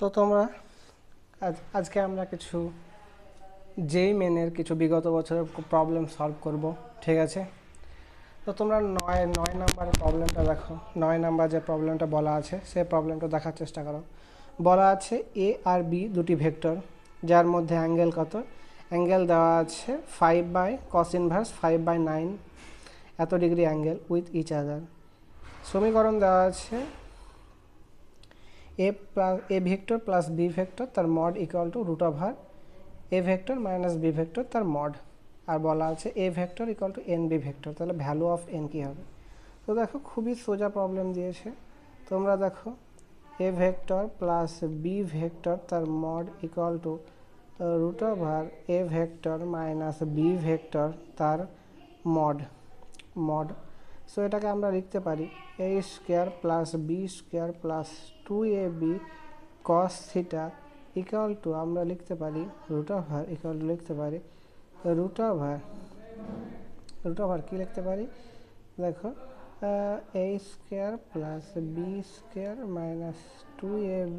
তো তোমরা আজকে আমরা কিছু যেই মেনের কিছু বিগত বছরের প্রবলেম সলভ করব, ঠিক আছে? তো তোমরা নয় নয় নাম্বার প্রবলেমটা দেখো। 9 নাম্বার যে প্রবলেমটা বলা আছে সেই প্রবলেমটা দেখার চেষ্টা করো। বলা আছে এ আর বি দুটি ভেক্টর, যার মধ্যে অ্যাঙ্গেল কত? অ্যাঙ্গেল দেওয়া আছে 5/cos−5/9 এত degree angle with each other. সমীকরণ দেওয়া আছে A vector plus B vector তার mod equal to √, A vector minus B vector তার মড। আর বলা আছে A vector equal to N B vector, তাহলে ভ্যালু অফ এন কী হবে? তো দেখো খুবই সোজা প্রবলেম দিয়েছে। তোমরা দেখো A vector plus B vector তার mod equal to √, A vector minus B vector তার মড। সো এটাকে আমরা লিখতে পারি A square plus B square plus 2ab cos theta equal to আমরা লিখতে পারি √, ইকুয়াল টু লিখতে পারি √, কী লিখতে পারি? দেখো A square plus B square minus 2ab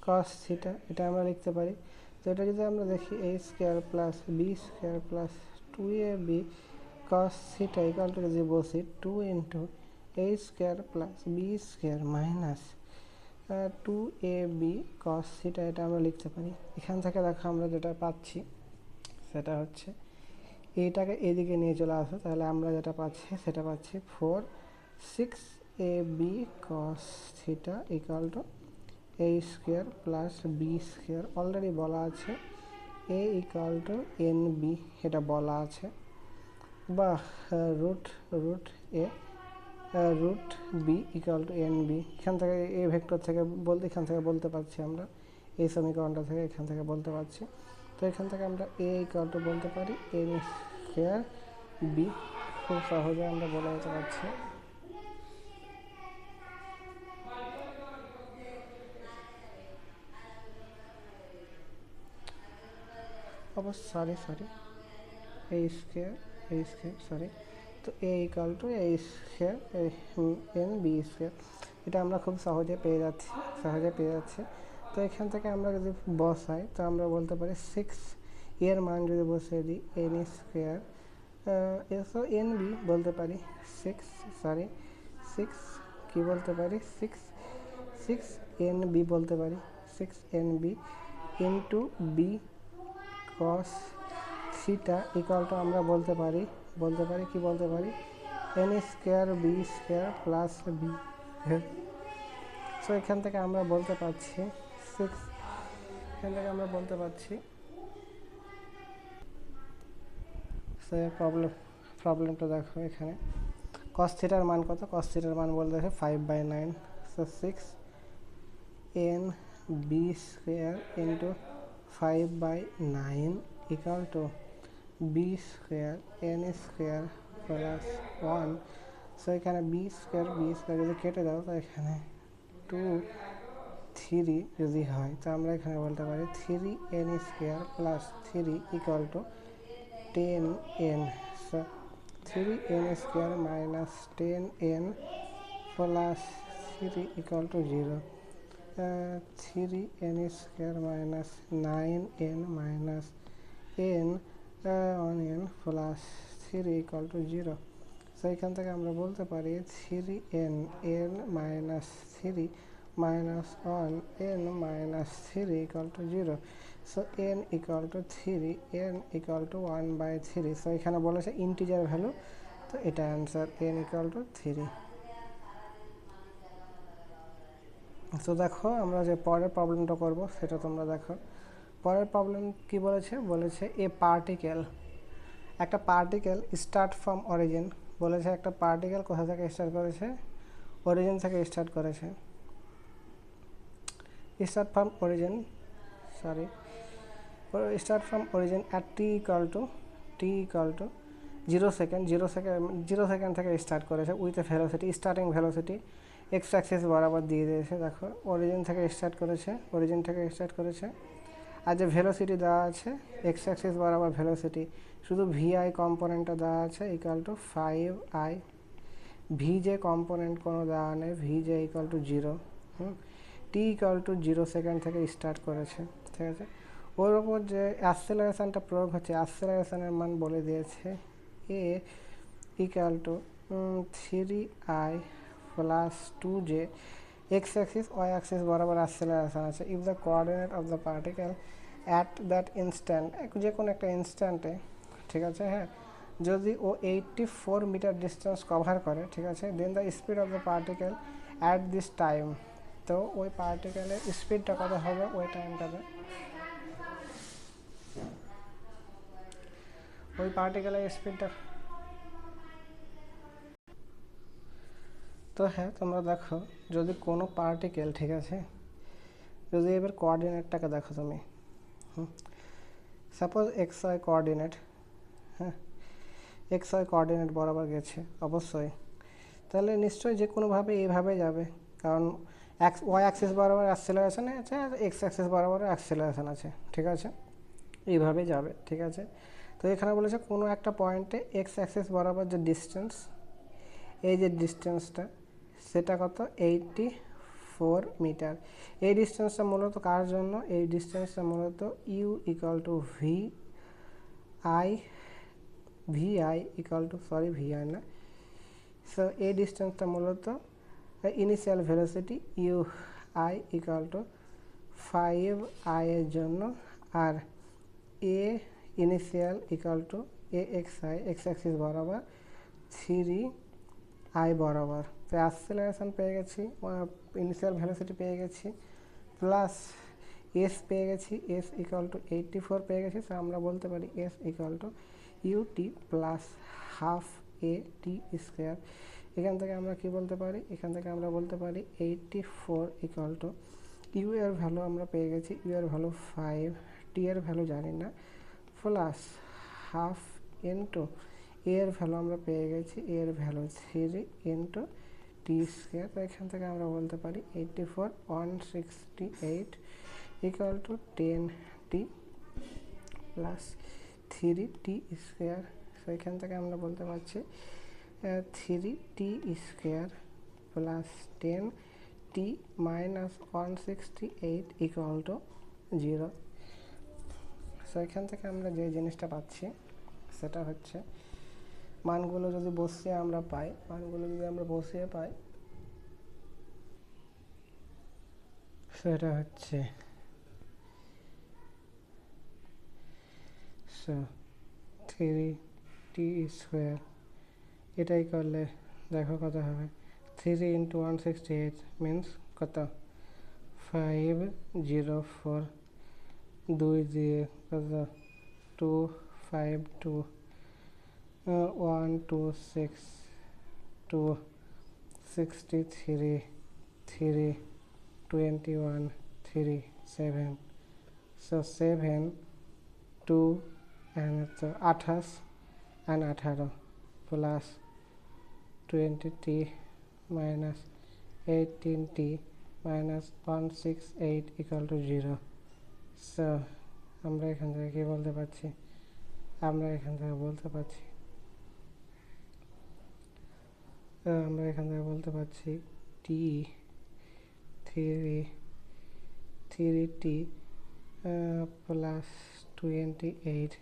cos theta, এটা আমরা লিখতে পারি। তো এটা যদি আমরা দেখি A square plus B square plus 2ab cos theta equal to যদি বসি 2 into A square plus B square minus 2ab cos theta, এটা আমরা লিখতে পারি। এখান থেকে দেখো আমরা যেটা পাচ্ছি সেটা হচ্ছে এইটাকে এদিকে নিয়ে চলে আসো, তাহলে আমরা যেটা পাচ্ছি সেটা পাচ্ছি 4/6ab cos theta equal to A square plus B square. Already বলা আছে A equal to N B, এটা বলা আছে, বা root B equal to N B. এখান থেকে এ ভেক্টর থেকে এখান থেকে বলতে পারছি আমরা, এই সমীকরণটা থেকে এখান থেকে বলতে পারছি। তো এখান থেকে আমরা এ ইকুয়াল টু বলতে পারি এন স্কোয়ার বি, খুব সহজে আমরা বলে দিতে পারছি। Sorry A square sorry. তো A equal to A square and B square, এটা আমরা খুব সহজে পেয়ে যাচ্ছি। তো এখান থেকে আমরা যদি বসাই তো আমরা বলতে পারি 6 এর মান যদি বসিয়ে দিই এন স্কোয়ার এন বি বলতে পারি 6 কী বলতে পারি 6 এন বি বলতে পারি 6 N B into B cos theta equal to আমরা বলতে পারি কি বলতে পারি N square B square plus B. So এখান থেকে আমরা বলতে পারছি প্রবলেমটা দেখো এখানে cos থিটার মান কত? cos থিটার মান বলতে আছে 5/9। So 6 N B square into 5/9 equal to B square N square plus 1। So এখানে বি স্কোয়ার যদি কেটে দাও তো এখানে 2 3 যদি হয় তো আমরা এখানে বলতে পারি 3 N square plus 3 equal to 10n। So 3 N square minus 10n plus 3 equal to 0। 3n square minus 9n minus n 1n plus 3 equal to 0। So এখান থেকে আমরা বলতে পারি 3n minus 3 minus 1n minus 3 equal to 0। So n equal to 3, n equal to 1/3। So এখানে বলেছে integer value, তো এটা answer n equal to 3। তো দেখো আমরা যে পরের প্রবলেমটা করব সেটা তোমরা দেখো। পরের প্রবলেম কি বলেছে একটা পার্টিকেল স্টার্ট ফ্রম অরিজিন। বলেছে একটা পার্টিকেল কোথা থেকে স্টার্ট করেছে? অরিজিন থেকে স্টার্ট করেছে। Start from origin at t equal to 0 second থেকে স্টার্ট করেছে with a velocity, starting velocity x axis বরাবর দিয়ে দিয়েছে। দেখো অরিজিন থেকে স্টার্ট করেছে আর যে ভেলোসিটি দেওয়া আছে এক্স অ্যাক্সিস বরাবর ভেলোসিটি, শুধু ভিআই কম্পোনেন্টটা দেওয়া আছে ইকুয়াল টু 5i। ভি যে কম্পোনেন্ট কোনো দেওয়া নেই, ভি যে equal to 0। T equal two 0 second থেকে স্টার্ট করেছে, ঠিক আছে। ওর ওপর যে অ্যাক্সেলারেশনটা প্রয়োগ হচ্ছে, অ্যাক্সেলারেশনের মান বলে দিয়েছে a equal to 3i plus 2j, X axis Y axis বরাবর অ্যাক্সেলারেশন আছে। If the coordinate of the particle at that instant, যে কোনো একটা ইনস্ট্যান্টে, ঠিক আছে, হ্যাঁ, যদি ও 84 মিটার ডিস্টেন্স কভার করে, ঠিক আছে, then the speed of the particle at this time, তো ওই পার্টিকেলের স্পিডটা কত হবে ওই টাইমটাতে, ওই পার্টিকেলের স্পিডটা। তো হ্যাঁ, তোমরা দেখো যদি কোনো পার্টিকেল, ঠিক আছে, যদি এবার কোঅর্ডিনেটটাকে দেখো তুমি, সাপোজ এক্স ওয়াই কোঅর্ডিনেট, হ্যাঁ, এক্স ওয়াই কোঅর্ডিনেট বরাবর গেছে অবশ্যই, তাহলে নিশ্চয়ই যে কোনোভাবে এইভাবে যাবে, কারণ ওয়াই অ্যাক্সিস বরাবর অ্যাক্সেলারেশন আছে আর এক্স অ্যাক্সিস বরাবর অ্যাক্সেলারেশন আছে, ঠিক আছে, এইভাবে যাবে, ঠিক আছে। তো এখানে বলেছে কোনো একটা পয়েন্টে এক্স অ্যাক্সিস বরাবর যে ডিস্টেন্স, এই যে ডিস্টেন্সটা, সেটা কত 84 মিটার। এই ডিস্টেন্সটা মূলত কার জন্য, এই ডিস্টেন্সটা মূলত U equal to V I equal to, sorry V I না, সো এই ডিস্টেন্সটা মূলত initial velocity U I equal to 5i এর জন্য, আর a initial equal to A X I, X axis বরাবর 3i বরাবর। তো অ্যাক্সেলারেশন পেয়ে গেছি, ইনিশিয়াল ভেলোসিটি পেয়ে গেছি, প্লাস এস পেয়ে গেছি, এস ইকুয়াল টু 84 পেয়ে গেছি, তো আমরা বলতে পারি S equal to UT plus half A T square. এখান থেকে আমরা কি বলতে পারি, এখান থেকে আমরা বলতে পারি 84 ইকুয়াল টু ইউ এর ভ্যালু আমরা পেয়ে গেছি, ইউ এর ভ্যালু 5, টি এর ভ্যালু জানি না, প্লাস হাফ ইন্টু এর ভ্যালু আমরা পেয়ে গেছি, এর ভ্যালু 3 ইন্টু টি স্কোয়ার। তো এখান থেকে আমরা বলতে পারি 84 168 equal to 10t plus 3t square. তো এখান থেকে আমরা বলতে পারছি 3t square plus 10t minus 168 equal to 0। So এখান থেকে আমরা যে জিনিসটা পাচ্ছি সেটা হচ্ছে, মানগুলো যদি বসিয়ে আমরা পাই, সেটা হচ্ছে সো 3t স্কোয়ার, এটাই করলে দেখো কত হবে, 3 ইন্টু 168 মিনস কত 504, 2 দিয়ে কত 252, 126, 263, 3, 21, 3, 7, so 7, 2 and 28 and 18 plus 20t minus 18t minus 168 equal to 0. so আমরা এখান থেকে কি বলতে পারছি, আমরা এখান থেকে বলতে পারছি t 3t plus 28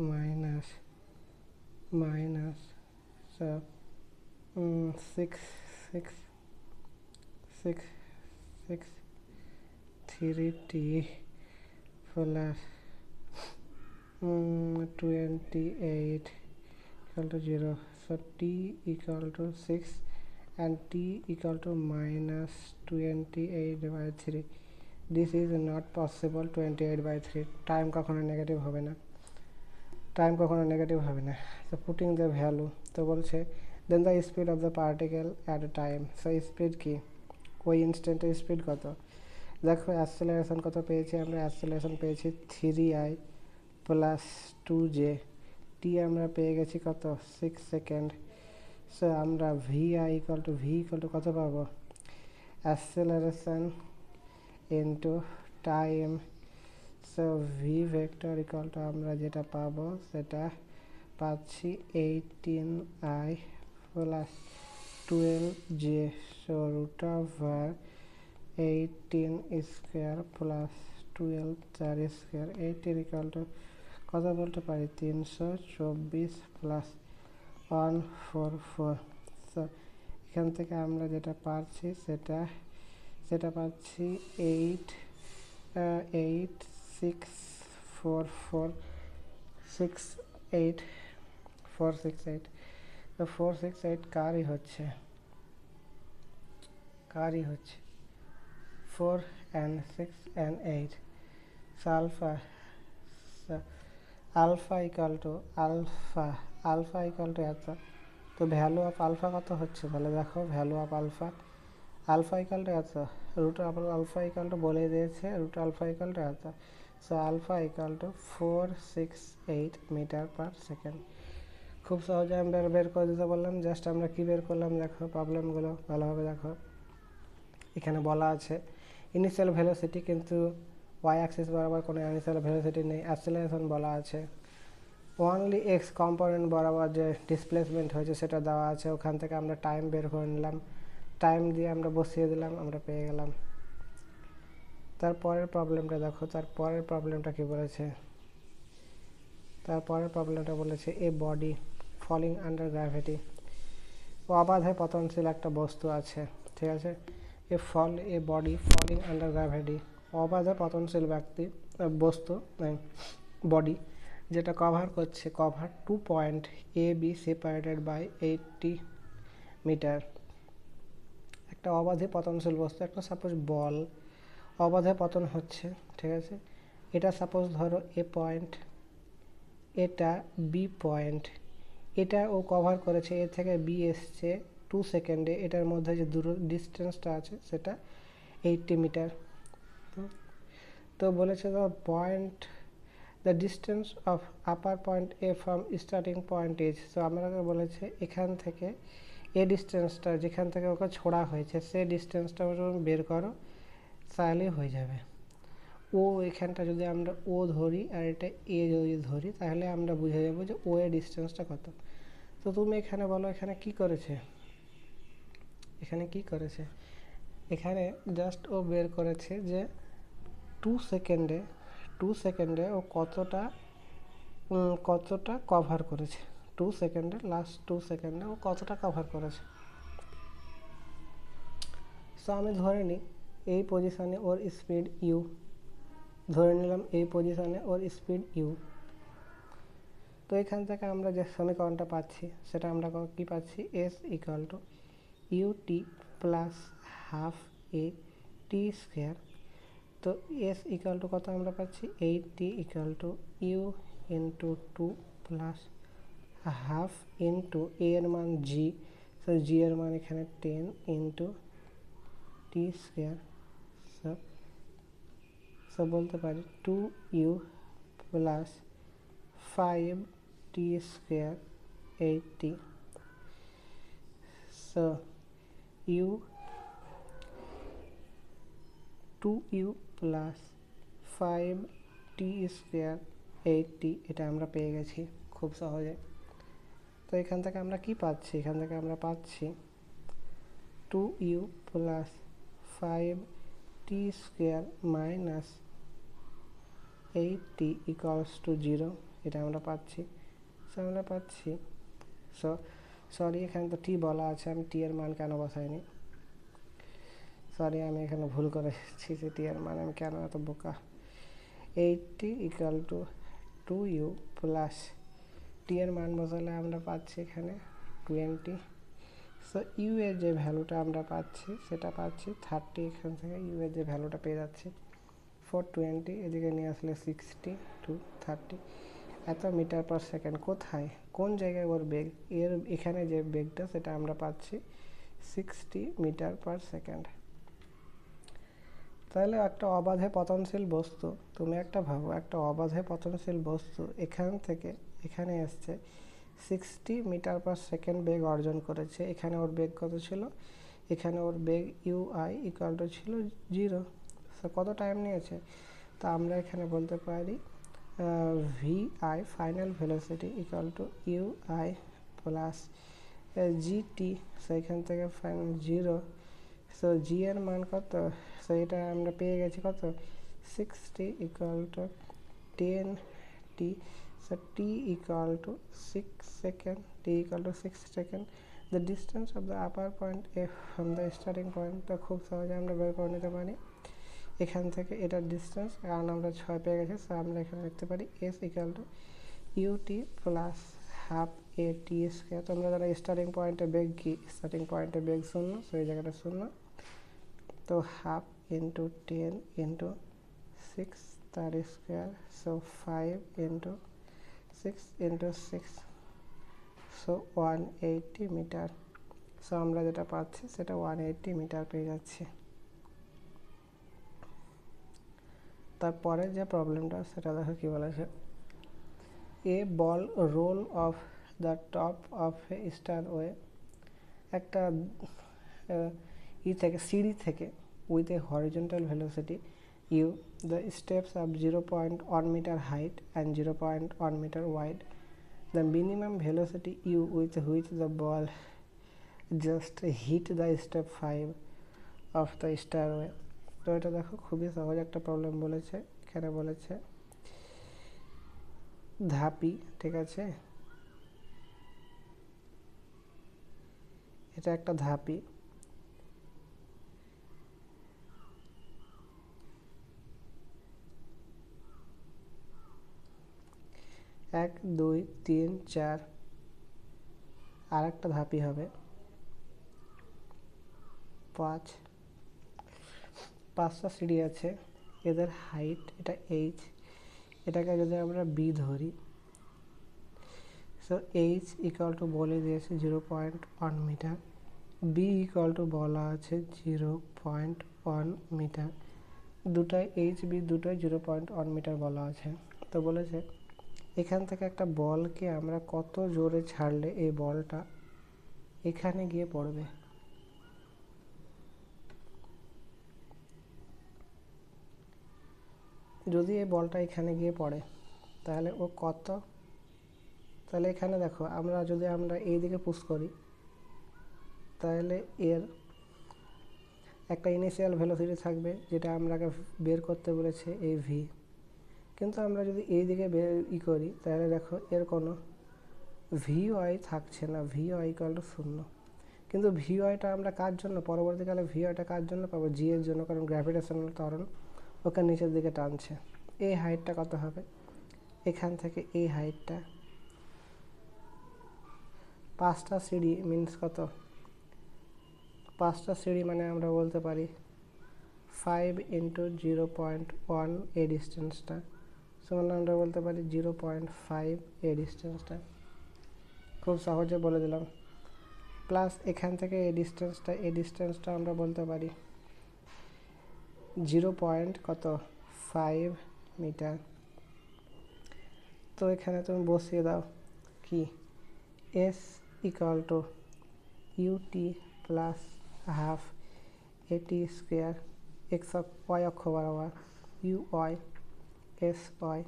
minus so 3t plus 28 equal to 0, so t equal to 6 and t equal to minus 28 by 3. This is not possible, 28 by 3 time কখনো নেগেটিভ হবে না, so putting the value, তো বলছে then the speed of the particle at a time, so speed কি, ওই ইনস্ট্যান্টের speed কত, দেখো acceleration কত পেয়েছি আমরা, অ্যাক্সেলারেশন পেয়েছি 3i প্লাস 2j, টি আমরা পেয়ে গেছি কত 6 সেকেন্ড। সো আমরা ভি ইকুয়াল টু কত পাবো, acceleration into time, so V vector equal to আমরা যেটা পাবো সেটা পাচ্ছি 18i plus 12j, so root over 18 square plus 12 4 square 18 equal to কত বলতে পারি 324 প্লাস 144। সো এখান থেকে আমরা যেটা পাচ্ছি সেটা পাচ্ছি 8 তো 468 কারই হচ্ছে 4 and 6 and 8। so alpha equal to এত। তো ভ্যালু অফ আলফা কত হচ্ছে তাহলে দেখো, value of alpha equal to এত, root of alpha equal to বলে দিয়েছে রুট আলফা ইকাল টু এত। So alpha equal to 468 metre per second. খুব সহজে আমরা বের করে দিতে বললাম। জাস্ট আমরা কি বের করলাম দেখো, প্রবলেমগুলো ভালোভাবে দেখো। এখানে বলা আছে ইনিশিয়াল ভেলোসিটি, কিন্তু ওয়াই অ্যাক্সিস বরাবর কোনো ইনিশিয়াল ভেলোসিটি নেই। অ্যাক্সেলারেশন বলা আছে, ওনলি এক্স কম্পোনেন্ট বরাবর যে ডিসপ্লেসমেন্ট হয়েছে সেটা দেওয়া আছে। ওখান থেকে আমরা টাইম বের করে নিলাম, টাইম দিয়ে আমরা বসিয়ে দিলাম, আমরা পেয়ে গেলাম। তারপরের প্রবলেমটা দেখো, তারপরের প্রবলেমটা কি বলেছে, তারপরের প্রবলেমটা বলেছে a body falling under gravity. অবাধে পতনশীল একটা বস্তু আছে, ঠিক আছে। A body falling under gravity, অবাধে পতনশীল বস্তু বডি যেটা cover 2 point A B separated by 80 metre. একটা অবাধে পতনশীল বস্তু, একটা সাপোজ বল অবাধে পতন হচ্ছে, ঠিক আছে। এটা সাপোজ ধরো এ পয়েন্ট, এটা বি পয়েন্ট, এটা ও কভার করেছে, এ থেকে বি এসছে 2 সেকেন্ডে। এটার মধ্যে যে ডিস্টেন্সটা আছে সেটা 80 মিটার। তো বলেছে the distance of upper point A from starting point is, so আমাকে বলেছে এখান থেকে এ ডিস্টেন্সটা যেখান থেকে ওকে ছোড়া হয়েছে সেই ডিস্টেন্সটা বের করো, তাহলেই হয়ে যাবে। ও এখানটা যদি আমরা ও ধরি আর এটা এ যদি ধরি তাহলে আমরা বুঝে যাবো যে ও এর ডিস্টেন্সটা কত। তো তুমি এখানে বলো এখানে কি করেছে, এখানে জাস্ট ও বের করেছে যে 2 সেকেন্ডে ও কতটা কভার করেছে। 2 সেকেন্ডে, লাস্ট 2 সেকেন্ডে ও কতটা কভার করেছে। সো আমি ধরে নিই এই পজিশানে ওর স্পিড ইউ, ধরে নিলাম এই পজিশানে ওর স্পিড ইউ। তো এখান থেকে আমরা যে সমীকরণটা পাচ্ছি সেটা আমরা কি পাচ্ছি, S equal to UT plus half A T square. তো এস ইকুয়াল টু কত আমরা পাচ্ছি, 8t equal to U into 2 প্লাস হাফ ইন্টু এ এর মান জি, সো জি এর মান এখানে 10 ইন্টু টি স্কোয়ার। সো বলতে পারি 2u plus 5t square 8t। So 2u plus 5t square 8t, এটা আমরা পেয়ে গেছি খুব সহজে। তো এখান থেকে আমরা কি পাচ্ছি, এখান থেকে আমরা পাচ্ছি 2u plus 5t square minus 8t equals to 0, এটা আমরা পাচ্ছি। সরি এখানে তো টি বলা আছে, আমি টি এর মান কেন বসাইনি, সরি আমি এখানে ভুল করেছি, যে টি এর মান আমি কেন এত বোকা। 8t equal two 2u plus টি এর মান বসালে আমরা পাচ্ছি এখানে 20। সো ইউ এর যে ভ্যালুটা আমরা পাচ্ছি সেটা পাচ্ছি 30। এখান থেকে ইউ এর যে ভ্যালুটা পেয়ে যাচ্ছি 420, এদিকে নিয়ে আসলে 60 to 30 এত মিটার পার সেকেন্ড। কোথায়, কোন জায়গায় ওর বেগ, এখানে যে বেগটা সেটা আমরা পাচ্ছি 60 মিটার পার সেকেন্ড। তাহলে একটা অবাধে পতনশীল বস্তু, তুমি একটা ভাবো একটা অবাধে পতনশীল বস্তু এখান থেকে এখানে এসছে 60 মিটার পার সেকেন্ড বেগ অর্জন করেছে। এখানে ওর বেগ কত ছিল, এখানে ওর বেগ ইউআই ইকুয়াল টু ছিল 0। সো কত টাইম নিয়েছে, তা আমরা এখানে বলতে পারি V I final velocity equal to U I plus G T. So এখান থেকে ফাইনাল 0, সো জি এর মান কত, সো এটা আমরা পেয়ে গেছি কত 60 equal to 10 T, so T equal to 6 second, T equal to 6 second. The distance of the upper point F from the starting পয়েন্টটা খুব সহজে আমরা বের করে নিতে পারি এখান থেকে। এটার ডিস্টেন্স কারণ আমরা 6 পেয়ে গেছি, সো আমরা এখানে লিখতে পারি S equal to UT plus half A T square. তোমরা যারা স্টার্টিং পয়েন্টে বেগ কি, স্টার্টিং পয়েন্টে বেগ 0, সো এই জায়গাটা 0, তো হাফ ইন্টু 10 ইন্টু 6 তার square, so 5 into 6 into 6, so 180 metre. So আমরা যেটা পাচ্ছি সেটা 180 মিটার পেয়ে যাচ্ছি। তারপরে যে প্রবলেমটা সেটা দেখো কি বলেছে, a ball roll off the top of a stairway, একটা থেকে সিঁড়ি থেকে with a horizontal velocity U, the steps of 0.1 metre height and 0.1 metre wide, the minimum velocity U with which the ball just hit the step 5 of the stairway. তো এটা দেখো খুবই সহজ একটা প্রবলেম বলেছে। এখানে বলেছে ধাপি, ঠিক আছে, এটা একটা ধাপি, 1 2 3 4, আর একটা ধাপি হবে 5, 5টা সিঁড়ি আছে, এদের হাইট এটা এইচ, এটাকে যদি আমরা বি ধরি, সো এইচ ইকুয়াল টু বলে দিয়েছে 0.1 মিটার, বি ইকুয়াল টু বলা আছে 0.1 মিটার, দুটাই এইচ বি দুটোই 0.1 মিটার বলা আছে। তো বলেছে এখান থেকে একটা বলকে আমরা কত জোরে ছাড়লে এই বলটা এখানে গিয়ে পড়বে। যদি এই বলটা এখানে গিয়ে পড়ে তাহলে ও কত, তাহলে এখানে দেখো আমরা যদি আমরা এই দিকে পুশ করি তাহলে এর একটা ইনিশিয়াল ভেলোসিটি থাকবে যেটা আমরাকে বের করতে বলেছে এই ভি, কিন্তু আমরা যদি এই দিকে করি তাহলে দেখো এর কোনো ভি ওয়াই থাকছে না, ভি ওয়াই ইকুয়াল টু 0। কিন্তু ভি ওয়াইটা আমরা কার জন্য পরবর্তীকালে ভি ওয়াইটা কার জন্য পাবো, জি এর জন্য, কারণ গ্র্যাভিটেশনাল ত্বরণ ওকে নিচের দিকে টানছে। এই হাইটটা কত হবে, এখান থেকে এই হাইটটা 5টা সিঁড়ি মিনস কত, 5টা সিঁড়ি মানে আমরা বলতে পারি 5 ইন্টু 0.1 এই ডিস্টেন্সটা, সমান আমরা বলতে পারি 0.5 এই ডিস্টেন্সটা, খুব সহজে বলে দিলাম। প্লাস এখান থেকে এই ডিস্টেন্সটা আমরা বলতে পারি 0.5 মিটার। তো এখানে তুমি বসিয়ে দাও কি S equal to UT plus half A T square X Y অক্ষ বরাবর U Y S Y,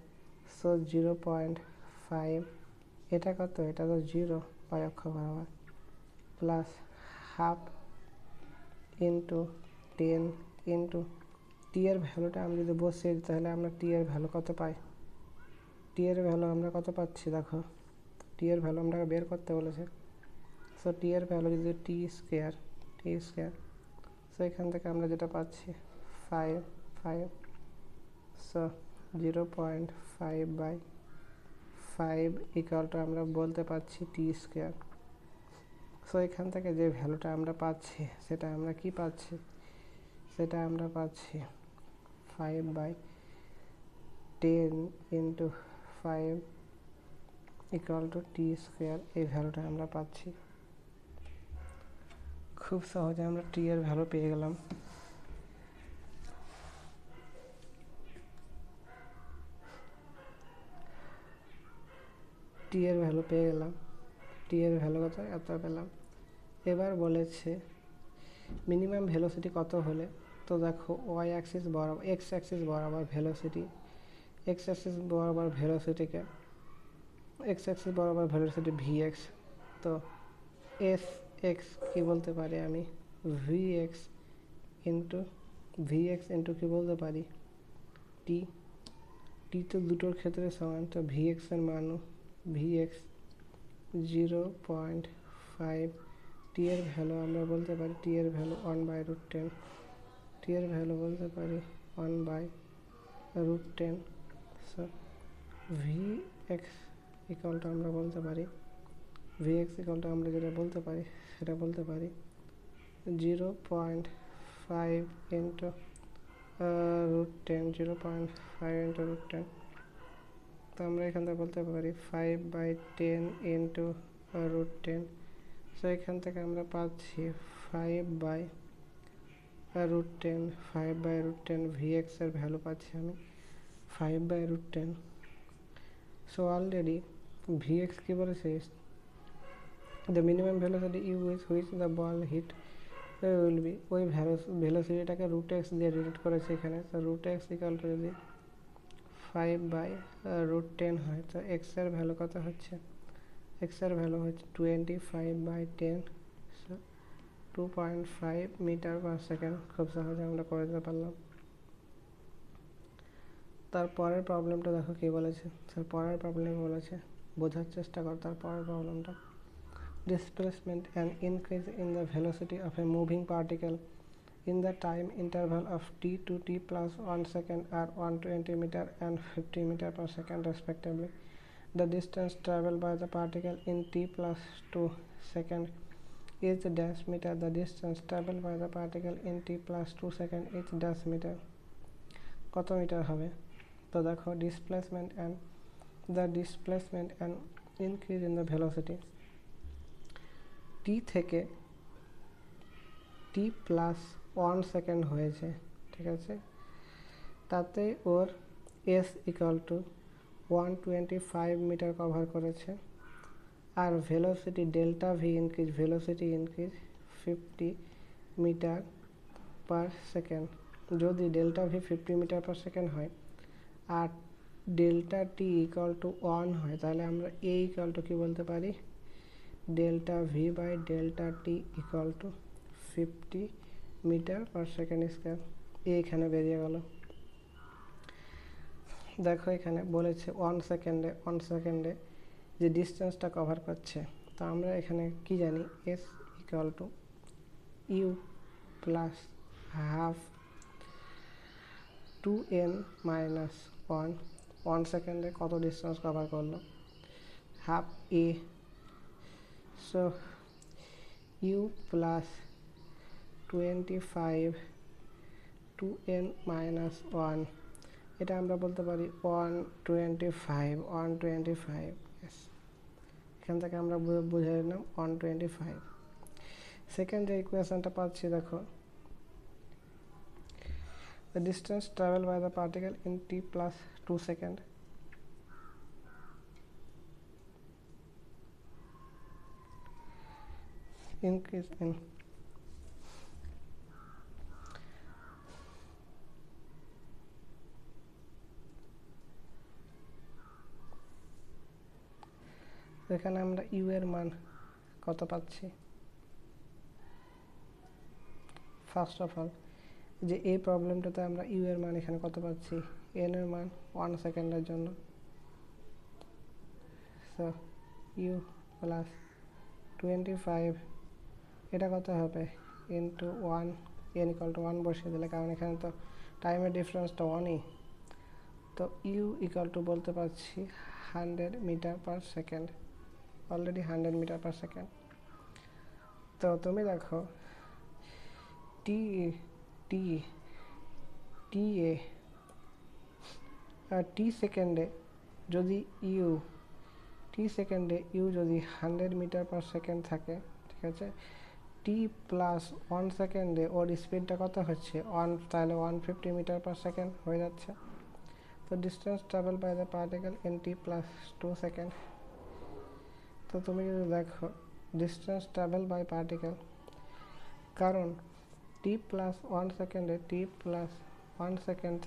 so 0.5, এটা কত, এটা তো 0 ওয়াই অক্ষ বরাবর, plus half into 10 into T এর ভ্যালুটা আমি যদি বসিয়ে দিই তাহলে আমরা টি এর ভ্যালু কত পাই, টি এর ভ্যালু আমরা কত পাচ্ছি দেখো, টি এর ভ্যালু আমরা বের করতে বলেছে, সো টি এর ভ্যালু যদি টি স্কোয়ার, সো এখান থেকে আমরা যেটা পাচ্ছি 5, সো 0.5/5 ইকুয়াল টু আমরা বলতে পারছি টি স্কোয়ার। সো এখান থেকে যে ভ্যালুটা আমরা পাচ্ছি সেটা আমরা কি পাচ্ছি, সেটা আমরা পাচ্ছি 5/10 into 5 equal to T square, এই ভ্যালুটা আমরা পাচ্ছি। খুব সহজে আমরা টি এর ভ্যালু পেয়ে গেলাম। টি এর ভ্যালু পেয়ে গেলাম, টি এর ভ্যালু কত এত পেলাম। এবার বলেছে মিনিমাম ভেলোসিটি কত হলে, তো দেখো ওয়াই অ্যাক্সিস বরাবর, এক্স অ্যাক্সিস বরাবর ভেলোসিটি, এক্স অ্যাক্সিস বরাবর ভেলোসিটিকে, এক্স অ্যাক্সিস বরাবর ভেলোসিটি ভি এক্স, তো এস এক্স কী বলতে পারি আমি, V x into vx into কি বলতে পারি টি। টি তো দুটোর ক্ষেত্রে সমান, তো vx এর মানও vx 0.5, টি এর ভ্যালু আমরা বলতে পারি টি এর ভ্যালু 1/√10, টি এর ভ্যালু বলতে পারি 1/√10। সো vx ইকুয়াল টু আমরা বলতে পারি vx ইকুয়াল টু আমরা যেটা বলতে পারি সেটা বলতে পারি 0.5 ইন্টু √10, 0.5 ইন্টু √10। তো আমরা এখান থেকে বলতে পারি 5/10 ইন্টু √10। সো এখান থেকে আমরা পাচ্ছি 5/√10, 5/√10 vx এর ভ্যালু পাচ্ছি আমি 5/√10। সো অলরেডি vx কি বলেছে, the minimum velocity u with which the ball hit will be, ওই ভেলোসিটিটাকে √x দিয়ে ডিনোট করেছে এখানে। তো √x ইকুয়াল টু যদি 5/√10 হয়, তো x এর ভ্যালু কত হচ্ছে, x এর ভ্যালু হচ্ছে 25/10, 2.5 মিটার পার সেকেন্ড। খুব সহজে আমরা করে দিতে পারলাম। তারপরের প্রবলেমটা দেখো কী বলেছে। পরের প্রবলেম বলেছে, বোঝার চেষ্টা কর তারপরের প্রবলেমটা। Displacement and increase in the velocity of a moving particle in the time interval of t to t plus 1 second are 120 meter and 50 meter per second respectively. The distance traveled by the particle in t plus 2 second is dash meter. The distance traveled by the particle in t plus 2 second is dash meter. কত metre হবে? তো দেখো displacement and increase in the velocity t থেকে t plus 1 second হয়েছে, ঠিক আছে। তাতে ওর s equal to 125 metre cover করেছে। আর velocity delta V increase, velocity increase 50 metre per second. যদি delta V 50 metre per second হয় আর ডেল্টা টি ইকুয়াল টু 1 হয়, তাহলে আমরা এ ইকুয়াল টু কী বলতে পারি, delta V by delta T equal to 50 metre per second square. এখানে বেরিয়ে গেল। দেখো এখানে বলেছে 1 সেকেন্ডে যে ডিস্টেন্সটা কভার করছে। তো আমরা এখানে কি জানি, S equal to U plus half 2n minus 1। 1 সেকেন্ডে কত ডিস্টেন্স কভার করলো, half A. So U plus 25 2n minus 1, এটা আমরা বলতে পারি 125। এখান থেকে আমরা বুঝে নিলাম 125। সেকেন্ড যে ইকুয়েশনটা পাচ্ছি দেখো, the distance traveled by the particle in t plus 2 second increase in এখানে আমরা ইউ এর মান কত পাচ্ছি। ফার্স্ট অফ অল যে এই প্রবলেমটাতে আমরা ইউ এর মান এখানে কত পাচ্ছি, এন এর মান 1 সেকেন্ডের জন্য। সো ইউ প্লাস 25, এটা কত হবে, ইন্টু 1, এন ইকুয়াল টু 1 বসিয়ে দিলে, কারণ এখানে তো টাইমের ডিফারেন্সটা 1ই। তো ইউ ইকুয়াল টু বলতে পারছি 100 metre per second, already 100 metre per second. তো তুমি দেখো টি টি টি এ টি সেকেন্ডে যদি ইউ যদি 100 মিটার পার সেকেন্ড থাকে, ঠিক আছে, টি প্লাস 1 সেকেন্ডে ওর স্পিডটা কত হচ্ছে 1, তাহলে 150 মিটার পার সেকেন্ড হয়ে যাচ্ছে। তো distance travel by the particle in T plus 2 second. তো তুমি যদি দেখো ডিস্টেন্স ট্রাভেল বাই পার্টিকেল, কারণ টি প্লাস 1 সেকেন্ডে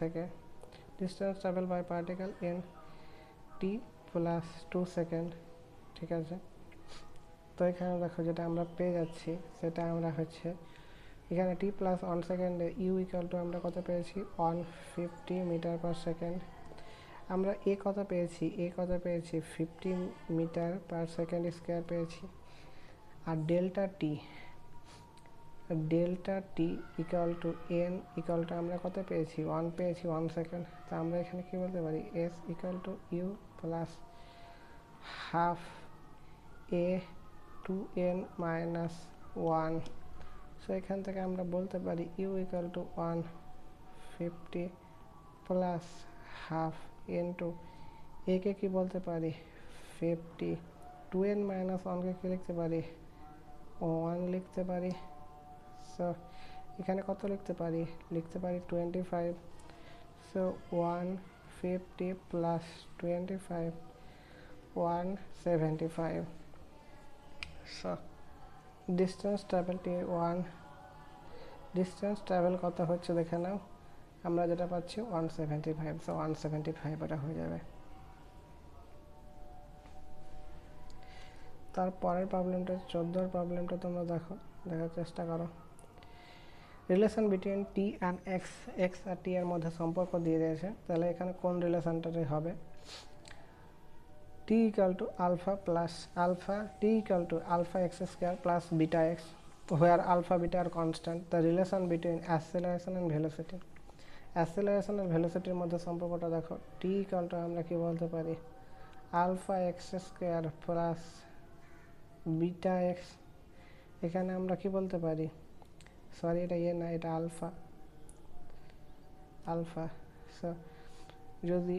থেকে distance travel by particle in T plus 2 second, ঠিক আছে। তো এখানে দেখো যেটা আমরা পেয়ে যাচ্ছি সেটা আমরা হচ্ছে এখানে টি প্লাস 1 সেকেন্ডে ইউ ইকুয়াল টু আমরা কত পেয়েছি 150 মিটার পার সেকেন্ড। আমরা এ কত পেয়েছি 50 মিটার পার সেকেন্ড স্কোয়ার পেয়েছি। আর delta T equal to n equal to আমরা কত পেয়েছি 1 পেয়েছি 1 সেকেন্ড। তো আমরা এখানে কি বলতে পারি S equal to U plus half A two N minus 1। So এখান থেকে আমরা বলতে পারি U equal to 150 plus half into একে কি বলতে পারি 50, 2n মাইনাস 1কে কি লিখতে পারি 1 লিখতে পারি। সো এখানে কত লিখতে পারি 25। So 150 plus 25 175। So distance travel কত হচ্ছে দেখে নাও, আমরা যেটা পাচ্ছি 175। সো 175 এটা হয়ে যাবে। তারপরের প্রবলেমটা 14 প্রবলেমটা তোমরা দেখার চেষ্টা করো। Relation between T and X আর টি এর মধ্যে সম্পর্ক দিয়ে দিয়েছে, তাহলে এখানে কোন রিলেশনটাতে হবে T equal to T equal to alpha X square plus beta X, where alpha beta are constant. The relation between acceleration and velocity, অ্যাসেলারেশন আর ভেলোসিটির মধ্যে সম্পর্কটা দেখো টি ইকুয়াল টু আমরা কি বলতে পারি alpha X square plus beta X. এখানে আমরা কি বলতে পারি সরি এটা না, এটা আলফা। সো যদি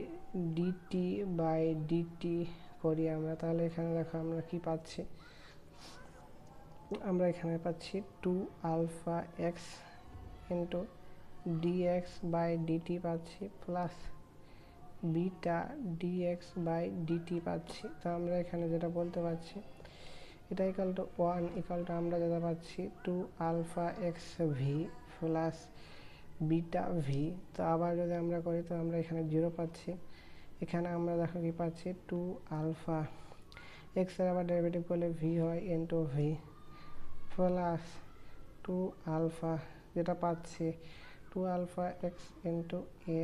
ডিটি বাই ডিটি করি আমরা, তাহলে এখানে দেখো আমরা কি পাচ্ছি, আমরা এখানে পাচ্ছি 2 alpha X into dx by dt পাচ্ছি plus beta dx by dt পাচ্ছি। তো আমরা এখানে যেটা বলতে পারছি এটা ইকুয়াল টু 1 ইকুয়াল টু আমরা যেটা পাচ্ছি 2 alpha X V plus beta V. তো আবার যদি আমরা করি তো আমরা এখানে 0 পাচ্ছি। এখানে আমরা দেখো কি পাচ্ছি 2 আলফা এক্সের আবার ডেরিভেটিভ করলে ভি হয় ইন্টু ভি প্লাস 2 আলফা যেটা পাচ্ছি 2 আলফা এক্স ইন্টু এ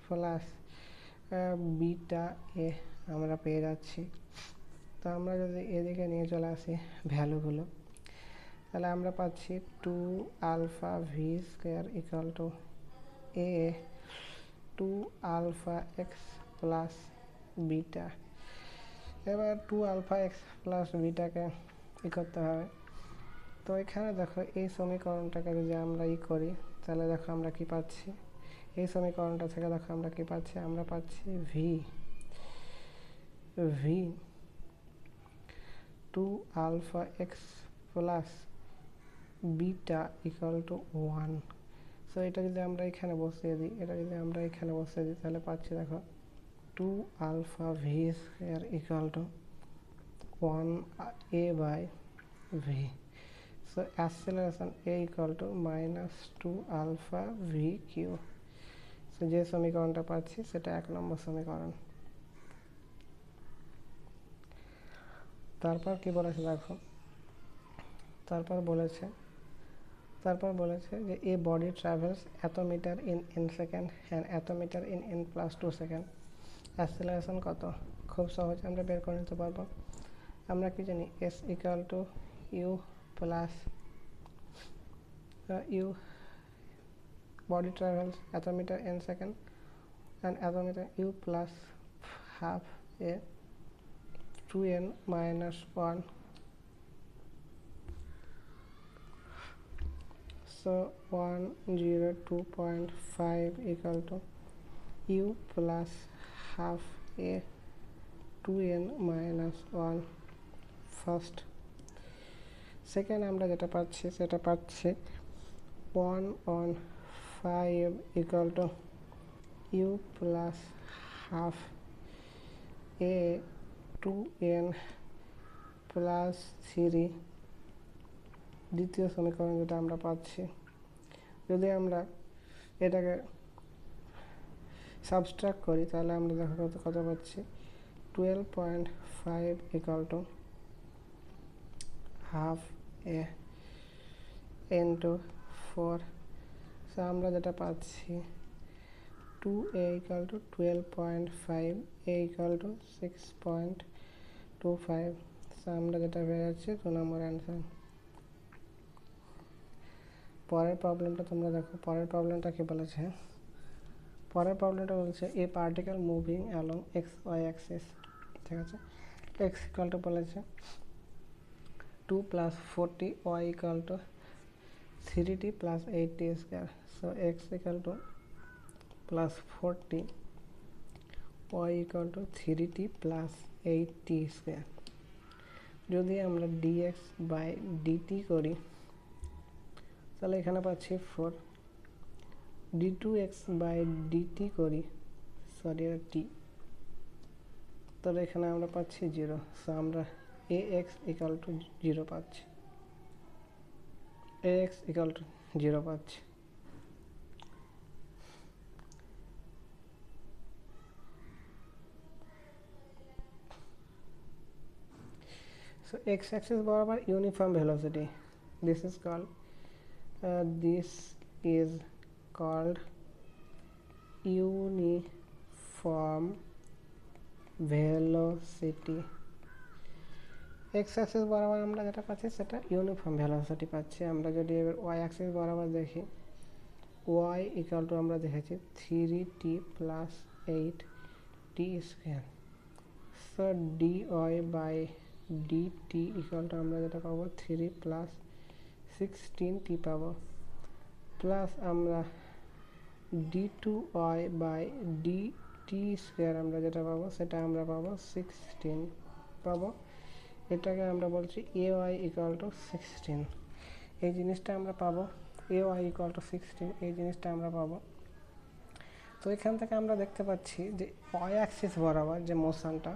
প্লাস বিটা এ আমরা পেয়ে যাচ্ছি। তো আমরা যদি এদিকে নিয়ে চলে আসি ভ্যালুগুলো, তাহলে আমরা পাচ্ছি 2 alpha V square equal to A 2 alpha X plus beta. এবার 2 আলফা এক্স প্লাস বিটাকে করতে হবে। তো এখানে দেখো এই সমীকরণটাকে যদি আমরা করি তাহলে দেখো আমরা কি পাচ্ছি, এই সমীকরণটা থেকে দেখো আমরা কি পাচ্ছি, আমরা পাচ্ছি V 2 alpha X plus beta equal to 1। So এটা যদি আমরা এখানে বসিয়ে দিই তাহলে পাচ্ছি দেখো 2 alpha V square equal to 1 A by V. So acceleration A equal to -2 alpha V cube. So যে সমীকরণটা পাচ্ছি সেটা 1 নম্বর সমীকরণ। তারপর কি বলেছে দেখো, তারপর বলেছে যে এ বডি ট্রাভেলস এত metre in n second and এত metre in n plus 2 second. Acceleration কত, খুব সহজ আমরা বের করে নিতে পারবো। আমরা কি জানি S equal to U plus U body travels এত মিটার in second and এত মিটার u plus half a 2n minus 1. So 102.5 equal to u plus half a 2n minus 1 first. Second আমরা যেটা পাচ্ছি সেটা পাচ্ছি 1/5 equal to u plus half a 2n plus 3। দ্বিতীয় সমীকরণ যেটা আমরা পাচ্ছি, যদি আমরা এটাকে সাবস্ট্রাক্ট করি তাহলে আমরা দেখো কত পাচ্ছি 12.5 equal to half a into 4, so আমরা যেটা পাচ্ছি 2a equal to 12.5, a equal to 6.25, so আমরা যেটা পেয়ে যাচ্ছি 2 নম্বর অ্যান্সার। পরের প্রবলেমটা তোমরা দেখো, পরের প্রবলেমটা কি বলেছে। পরের প্রবলেমটা বলছে a particle moving along X Y axis, ঠিক আছে। এক্স ইকুয়াল টু বলেছে 2 + 40, Y equal to 3t + 8t square, so X equal to +40, Y equal to 3t + 8t square. যদি আমরা dx/dt করি তাহলে এখানে পাচ্ছি 4, d2x/dt করি, সরি এটা t, তাহলে এখানে আমরা পাচ্ছি 0, সো আমরা ax ইকুয়াল টু 0 পাচ্ছি, ax ইকুয়াল টু 0 পাচ্ছি। So x-axis বরাবর uniform velocity, this is called uniform velocity। x-axis বরাবর আমরা যেটা পাচ্ছি সেটা ইউনিফর্ম ভেলোসিটি পাচ্ছি। আমরা যদি এবার y-axis বরাবর দেখি, y ইকুয়াল টু আমরা দেখেছি 3t + 8t square, so dy/dt equal to আমরা যেটা পাবো 3 + 16t পাবো, প্লাস আমরা d2y/dt স্কোয়ার আমরা যেটা পাবো সেটা আমরা পাবো 16 পাবো। এটাকে আমরা বলছি ay ইকুয়াল টু 16, এই জিনিসটা আমরা পাবো, ay ইকুয়াল টু 16 এই জিনিসটা আমরা পাবো। তো এখান থেকে আমরা দেখতে পাচ্ছি যে ওয়াই অ্যাক্সিস বরাবর যে মোশনটা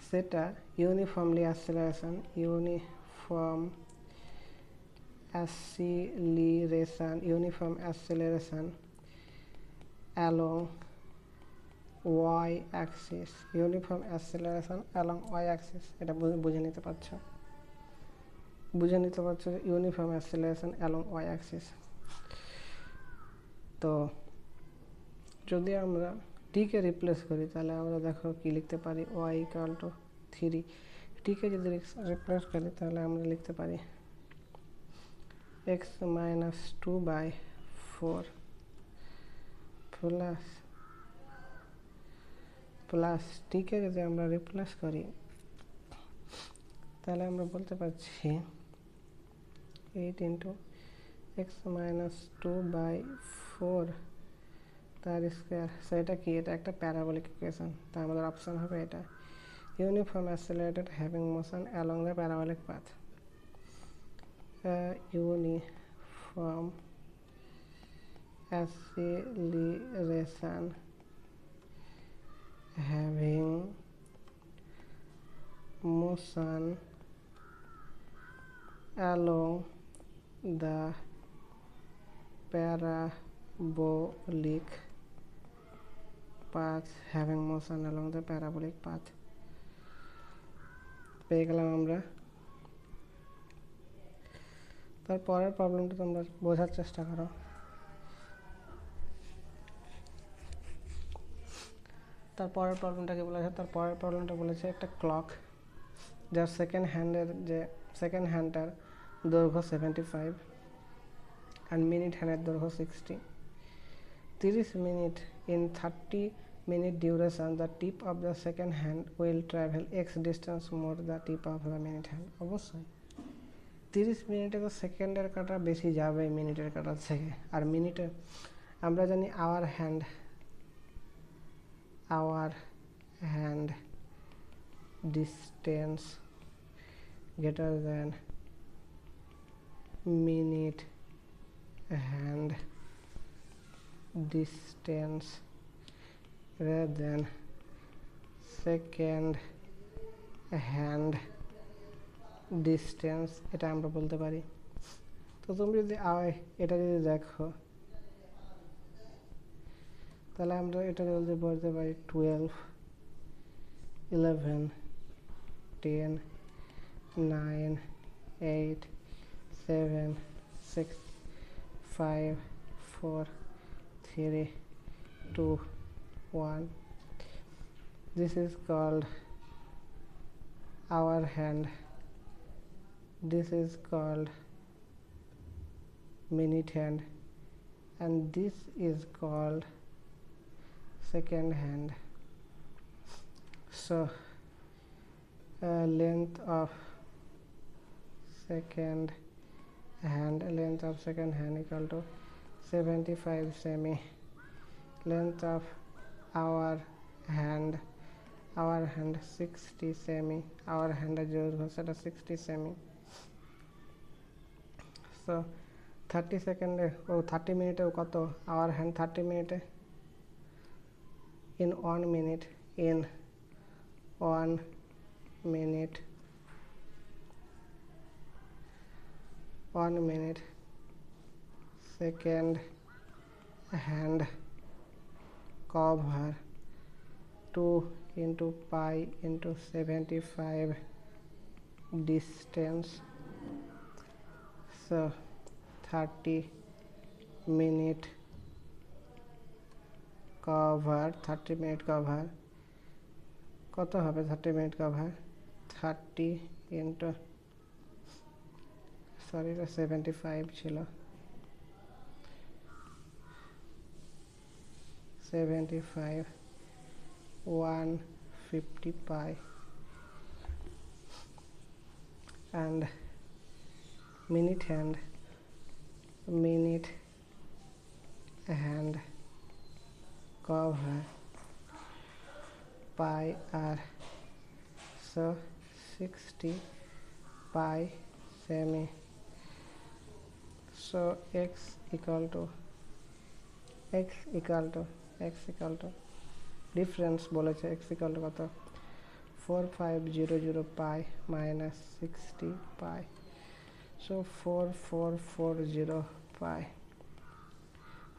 সেটা uniform acceleration along Y axis, uniform acceleration along Y axis, এটা বুঝে নিতে পারছো যে uniform acceleration along Y axis. তো যদি আমরা টিকে রিপ্লেস করি তাহলে আমরা দেখো কি লিখতে পারি, ওয়াই ইকুয়াল টু 3, টিকে যদি রিপ্লেস করি তাহলে আমরা লিখতে পারি x - 2/4 প্লাস টিকে যদি আমরা রিপ্লেস করি তাহলে আমরা বলতে পারছি 8 × x - 2/4 তার স্কোয়ার। সো এটা কি, এটা একটা প্যারাবোলিক ইকুয়েশন, তা আমাদের অপশন হবে এটা, uniform accelerated having motion along the parabolic path, uniform acceleration having motion along the parabolic path, having motion along the parabolic path পেয়ে গেলাম আমরা। তারপরের প্রবলেমটা তোমরা বোঝার চেষ্টা করো। তারপরের প্রবলেমটাকে বলেছে, তারপরের প্রবলেমটা বলেছে একটা ক্লক যার সেকেন্ড হ্যান্ডটার দৈর্ঘ্য 75 আর মিনিট হ্যান্ডের দৈর্ঘ্য 60, 30 minute in 30 minute duration the tip of the second hand will travel x distance more the tip of the minute hand। অবশ্যই 30 মিনিটে তো সেকেন্ডের কাঁটা বেশি যাবে মিনিটের কাঁটার থেকে, আর মিনিটে আমরা জানি hour hand distance greater than minute hand distance rather than second hand distance, এটা আমরা বলতে পারি। তো তুমি যদি এটা যদি দেখো তাহলে আমরা এটা যদি বলতে পারি 12, 11, 10, 9, 8, 7, 6, 5 4 3 2 1. This is called hour hand, this is called minute hand, and this is called second hand. So length of second hand equal to 75 semi. Length of hour hand 60 semi. Hour hand use হচ্ছে 60 semi. So 30 সেকেন্ডে 30 মিনিটে কত our hand 30 মিনিটে in 1 minute 1 minute second hand cover 2 into pi into 75 distance. So 30 minute cover কত হবে 30 minute cover 30 into sorry 75 ছিল 75 150 pi and minute hand cover pi r, so 60 pi semi. So x equal to difference বলেছে x equal to কত 4500 pi minus 60 pi, so 4440 pi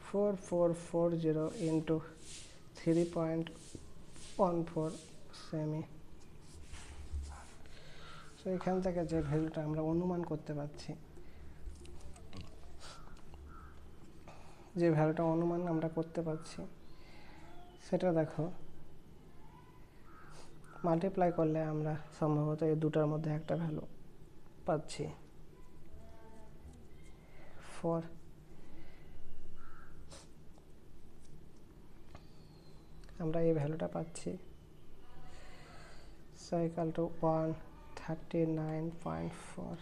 4440 into 3.14 semi. So এখান থেকে যে ভ্যালুটা আমরা অনুমান করতে পারছি, সেটা দেখো মাল্টিপ্লাই করলে আমরা সম্ভবত এই দুটার মধ্যে একটা ভ্যালু পাচ্ছি 4. আমরা এই ভ্যালুটা পাচ্ছি, so equal to 139.4.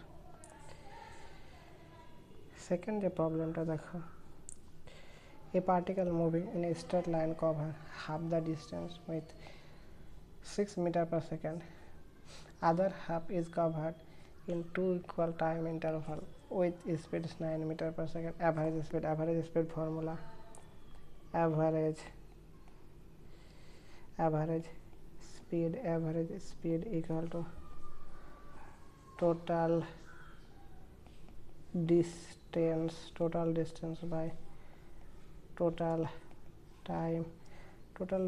সেকেন্ড যে প্রবলেমটা দেখো, a particle moving in a straight line cover half the distance with 6 meter per second. Other half is covered in 2 equal time interval with speed 9 meter per second. Average speed formula, average speed equal to total distance by total time. Total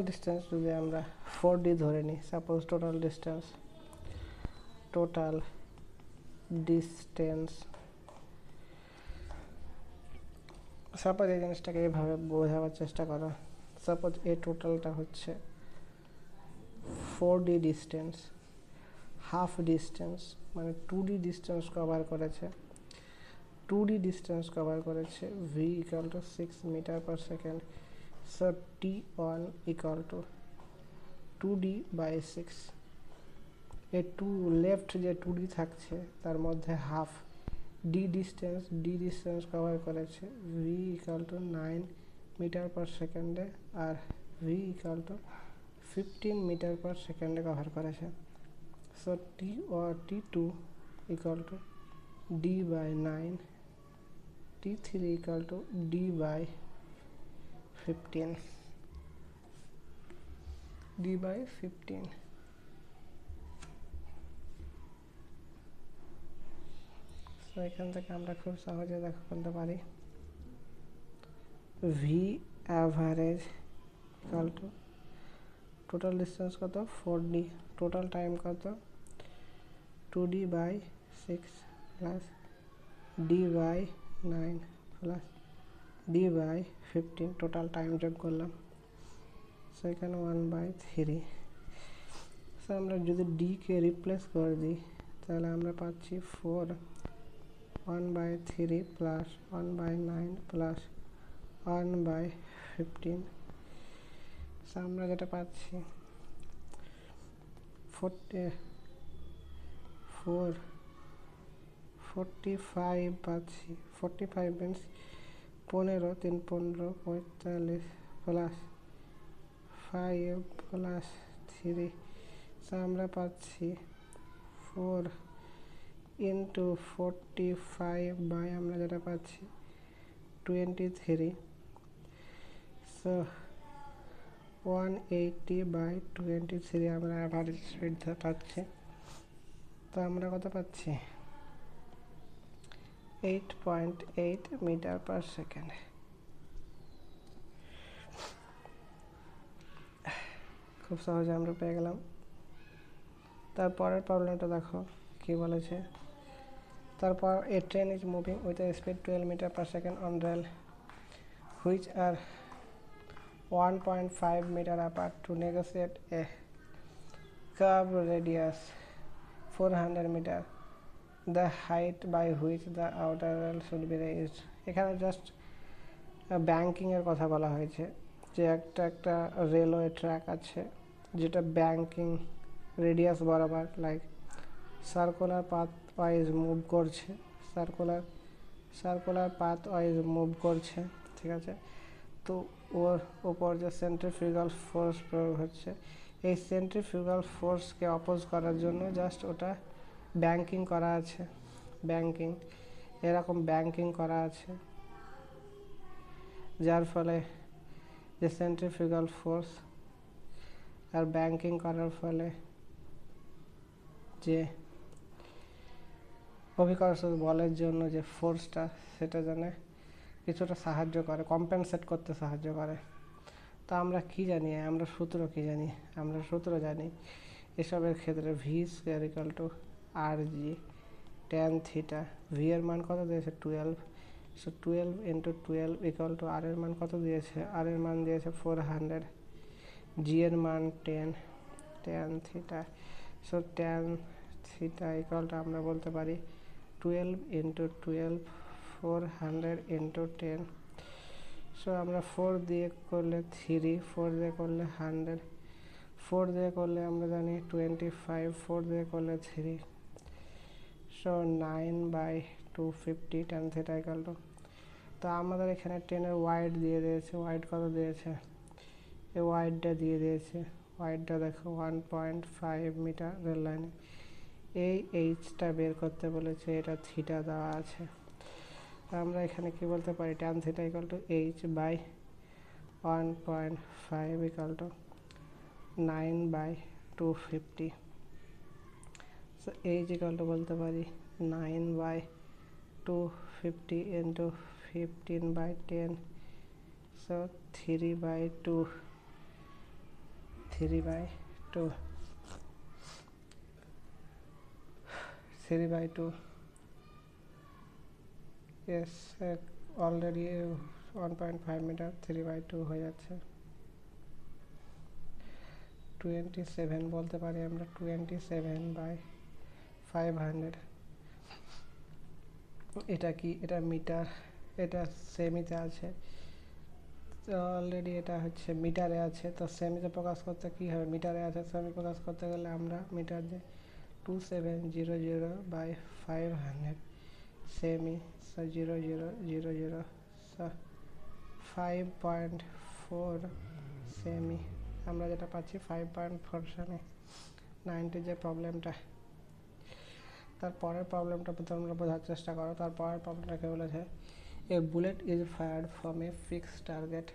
distance যদি আমরা 4D ধরে নিই, suppose total distance suppose এই জিনিসটাকে এইভাবে বোঝাবার চেষ্টা করো। সাপোজ এই টোটালটা হচ্ছে 4D ডিস্টেন্স, হাফ ডিস্টেন্স মানে 2D ডিস্টেন্স কভার করেছে, 2D ডিস্টেন্স কভার করেছে, v equal to 6 metre per second. So t1 equal to 2D by 6। এই লেফট যে 2D থাকছে তার মধ্যে হাফ d ডিস্টেন্স কভার করেছে, v equal to 9 metre per সেকেন্ডে, আর v equal to 15 metre per সেকেন্ডে কভার করেছে। So t2 equal to d by 9, t3 equal to d by 15, তো এখান থেকে আমরা খুব সহজে বলতে পারি v average equal to total distance কত 4D, টোটাল টাইম কত 2d by 6 plus d by 9 plus d by 15 total time যোগ করলাম সো এখানে 1/3 সো আমরা যদি d কে রিপ্লেস করে দিই তাহলে আমরা পাচ্ছি 4 1/3 প্লাস 1/9 প্লাস 1/15 সো আমরা যেটা পাচ্ছি 45 পাচ্ছি 45 মিনস 15 3 15 45 প্লাস 5 প্লাস 3 সো আমরা পাচ্ছি 4 ইন্টু 45 বাই আমরা যেটা পাচ্ছি 23 সো 180 বাই 23 আমরা অ্যাভারেজ স্পিড পাচ্ছি তো আমরা কত পাচ্ছি 8.8 মিটার পার সেকেন্ড খুব সহজে আমরা পেয়ে গেলাম তারপরের প্রবলেমটা দেখো কি বলেছে তারপর a train is moving with a speed 12 meter per second on rail which are 1.5 meter apart to negotiate a curve radius 400 meter the height by which the outer rail should be raised এখানে just banking এর কথা বলা হয়েছে যে একটা railway track আছে যেটা banking radius বরাবর like circular path wise move করছে সার্কুলার পাথ ওয়াইজ মুভ করছে ঠিক আছে তো ওর উপর যে সেন্ট্রিফিউগাল ফোর্স প্রয়োগ হচ্ছে এই সেন্ট্রিফিউগাল ফোর্সকে অপোজ করার জন্য জাস্ট ওটা ব্যাংকিং করা আছে এরকম ব্যাংকিং করা আছে যার ফলে যে সেন্ট্রিফিউগাল ফোর্স আর ব্যাংকিং করার ফলে যে অভিকর্ষ বলের জন্য যে ফোর্সটা সেটা যেন কিছুটা সাহায্য করে কম্পেনসেট করতে সাহায্য করে তো আমরা কি জানি আমরা সূত্র জানি এসবের ক্ষেত্রে V square equal to R G tan theta V এর মান কত দিয়েছে 12 so 12 into 12 equal to R এর মান কত দিয়েছে আর এর মান দিয়েছে 400 জি এর মান 10 tan theta so tan theta equal to আমরা বলতে পারি 12 ইন্টু 12 400 ইন্টু 10 সো আমরা 4 দিয়ে করলে 3 4 দিয়ে করলে 100 4 দিয়ে করলে আমরা জানি 25 4 দিয়ে করলে 3 so 9/250 tan theta equal two তো আমাদের এখানে 10 এর ওয়াইড দিয়ে দিয়েছে ওয়াইড কত দিয়েছে এই ওয়াইডটা দিয়ে দিয়েছে ওয়াইডটা দেখো 1.5 মিটার রেল লাইনে এই এইচটা বের করতে বলেছে এটা থিটা দেওয়া আছে আমরা এখানে কি বলতে পারি tan theta equal to h by 1.5 equal to 9/250 সো h ইকুয়াল টু বলতে পারি 9/250 into 15/10 so 3/2 yes already 1.5 metre 3/2 হয়ে যাচ্ছে 27 বলতে পারি আমরা 27/500 এটা কি এটা মিটার এটা সেমিতে আছে তো অলরেডি এটা হচ্ছে মিটারে আছে তো সেমিতে প্রকাশ করতে কি হবে মিটারে আছে সেমি প্রকাশ করতে গেলে আমরা মিটার দিয়ে 2700/500 সেমি সো 0000 সো 5.4 সেমি আমরা যেটা পাচ্ছি 5.4 সেমি 90 যে প্রবলেমটা তারপরের প্রবলেমটা তোমরা বোঝার চেষ্টা করো তারপরের প্রবলেমটা কি বলেছে a bullet is fired from a fixed target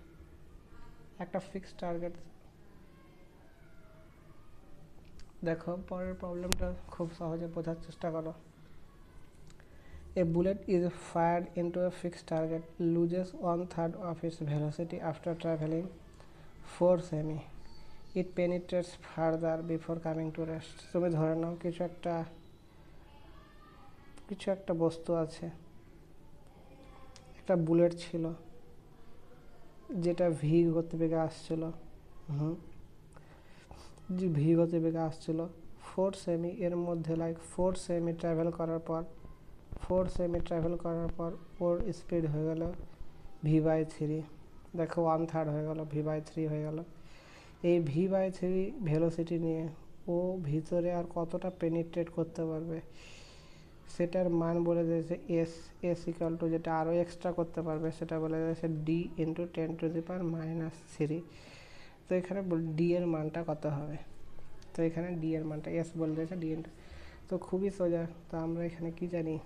একটা ফিক্সড টার্গেট দেখো পরের প্রবলেমটা খুব সহজে বোঝার চেষ্টা করো A bullet is fired into a fixed target, loses 1/3 of its velocity after traveling 4 semi. It penetrates further before coming to rest. তুমি ধরে নাও কিছু একটা বস্তু আছে, একটা বুলেট ছিল যেটা ভি গতিবেগে আসছিল, যে ভি গতিবেগে আসছিল 4 সেমি, এর মধ্যে 4 সেমি ট্রাভেল করার পর ওর স্পিড হয়ে গেল v/3। দেখো 1/3 হয়ে গেল, v/3 হয়ে গেল। এই v/3 ভেলোসিটি নিয়ে ও ভিতরে আর কতটা পেনিট্রেট করতে পারবে সেটার মান বলে দিয়েছে এস ইকাল টু, যেটা আরও এক্সট্রা করতে পারবে সেটা বলে দিয়েছে ডি ইন্টু 10⁻⁻3। তো এখানে ডি এর মানটা কত হবে? তো এখানে ডি এর মানটা এস বলে দিয়েছে ডি ইন্টু, তো খুবই সোজা। তো আমরা এখানে কি জানি,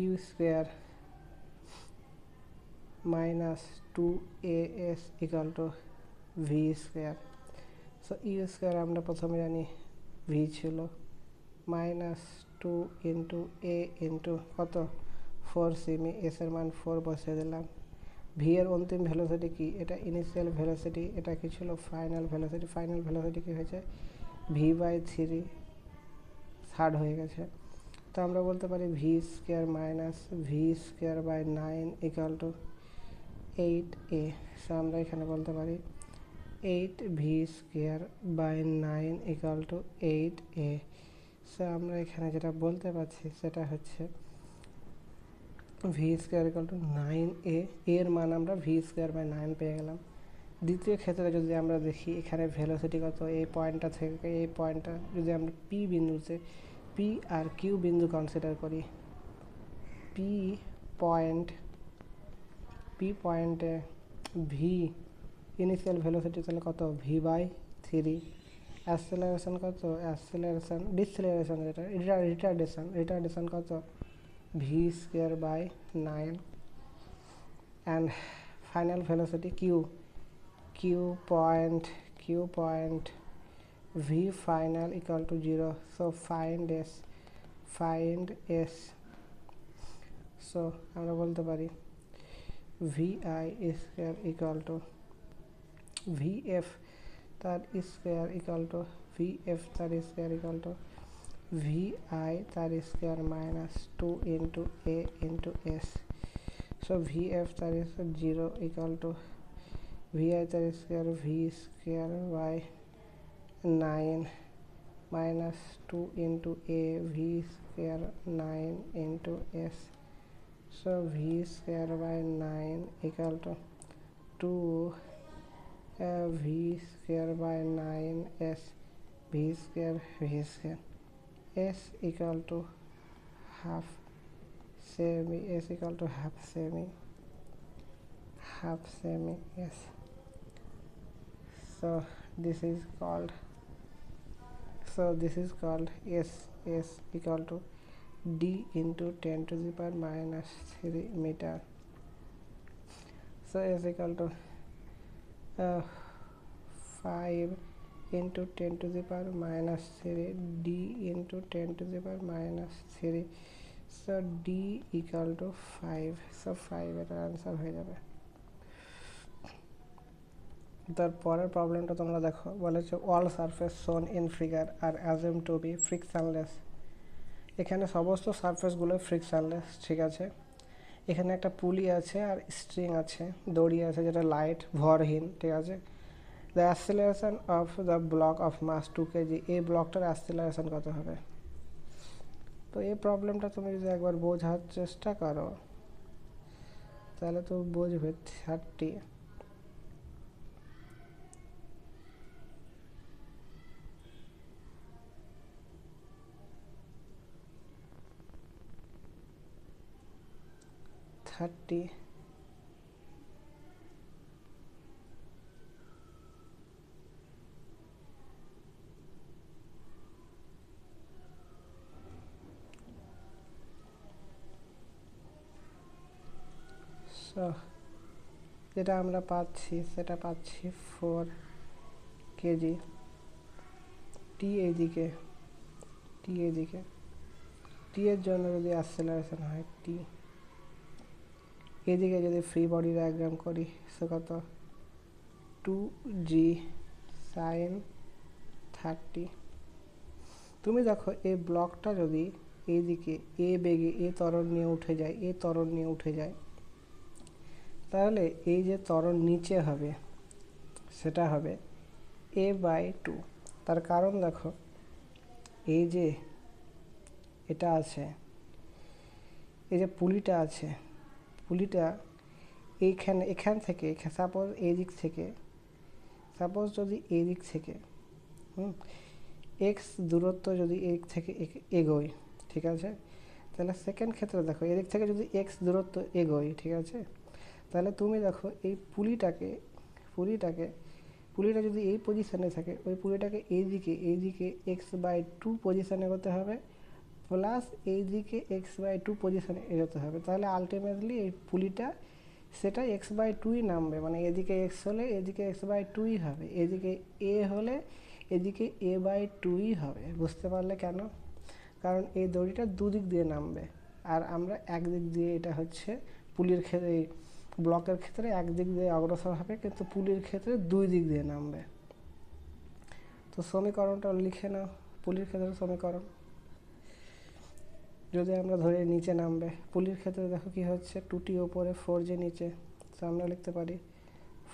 U square minus 2as equal to V square. So U square আমরা প্রথমে জানি ভি ছিল, মাইনাস 2 ইন্টু এ ইন্টু কত 4 সেমি, এস এর মান 4 বসিয়ে দিলাম। ভি এর অন্তিম ভেলোসিটি কি? এটা ইনিশিয়াল ভেলোসিটি, এটা কি ছিল ফাইনাল ভেলোসিটি। ফাইনাল ভেলোসিটি কি হয়েছে? v/3 থার্ড হয়ে গেছে। তো আমরা বলতে পারি V square minus V square by 9 equal to 8a। So আমরা এখানে বলতে পারি 8v square by 9 equal to 8a। So আমরা এখানে যেটা বলতে পারছি সেটা হচ্ছে V square equal two 9a, এর মান আমরা ভি স্কোয়ার বাই 9 পেয়ে গেলাম। দ্বিতীয় ক্ষেত্রে যদি আমরা দেখি এখানে ভেলোসিটি কত, এই পয়েন্টটা থেকে এই পয়েন্টটা যদি আমরা পি বিন্দুতে, পি আর কিউ বিন্দু কনসিডার করি, পি পয়েন্টে ভি ইনিশিয়াল ভেলোসিটি তাহলে কত? v/3। অ্যাক্সেলারেশন কত? ডিসেলারেশন যেটা রিটার্ডেশন কত? V square by 9। And final velocity Q point v final equal to 0। So find s. So আমরা বলতে পারি vi square equal to vf তার স্কোয়ার ইকাল টু vi তার square minus 2 into a into s. So vf তার square 0 equal to vi তার square v square by 9 minus 2 into a v square 9 into s. So v square by 9 equal to 2 v square by 9 s v square s equal to half semi s. So this is called s equal to d into 10⁻³ meter. So s equal to 5 into 10⁻³ d into 10⁻³। so d equal to 5। so 5 এটার answer হয়ে যাবে। তারপরের প্রবলেমটা তোমরা দেখো, বলেছে all surface shown in figure are assume to be frictionless. এখানে সমস্ত সারফেসগুলো ফ্রিকশনলেস, ঠিক আছে। এখানে একটা পুলি আছে আর স্ট্রিং আছে, দড়ি আছে যেটা লাইট ভরহীন, ঠিক আছে। The acceleration of the block of mass 2 kg, এই ব্লকটার অ্যাক্সিলারেশন কত হবে? তো এই প্রবলেমটা তুমি যদি একবার বোঝার চেষ্টা করো তাহলে তো বুঝবে 30 যেটা আমরা পাচ্ছি সেটা পাচ্ছি 4 কেজি। টি এইদিকে টি এর জন্য যদি অ্যাক্সেলারেশন হয় টি, এদিকে যদি ফ্রি বডি ডায়াগ্রাম করি সে কত 2g sin 30। তুমি দেখো এই ব্লকটা যদি এইদিকে এ বেগে এ ত্বরণ নিয়ে উঠে যায় তাহলে এই যে ত্বরণ নিচে হবে সেটা হবে a/2। তার কারণ দেখো এই যে এটা আছে, এই যে পুলিটা আছে, পুলিটা এখান থেকে সাপোজ যদি এই দিক থেকে এক্স দূরত্ব যদি এদিক থেকে এগোয়, ঠিক আছে, তাহলে সেকেন্ড ক্ষেত্রে দেখো এদিক থেকে যদি এক্স দূরত্ব এগোয়, ঠিক আছে, তাহলে তুমি দেখো এই পুলিটা যদি এই পজিশানে থাকে ওই পুলিটাকে এইদিকে x/2 পজিশানে এগোতে হবে প্লাস এইদিকে x/2 পজিশানে এগোতে হবে। তাহলে আলটিমেটলি এই পুলিটা সেটা x/2ই নামবে, মানে এদিকে x হলে এদিকে x/2ই হবে, এদিকে a হলে এদিকে a/2ই হবে। বুঝতে পারলে কেন? কারণ এই দড়িটা দুদিক দিয়ে নামবে আর আমরা একদিক দিয়ে, এটা হচ্ছে পুলির ক্ষেত্রে, ব্লকের ক্ষেত্রে একদিক দিয়ে অগ্রসর হবে কিন্তু পুলির ক্ষেত্রে দুই দিক দিয়ে নামবে। তো সমীকরণটা লিখে নাও, পুলির ক্ষেত্রে সমীকরণ যদি আমরা ধরে নিচে নামবে, পুলির ক্ষেত্রে দেখো কি হচ্ছে 2t ওপরে 4g নিচে, তো আমরা লিখতে পারি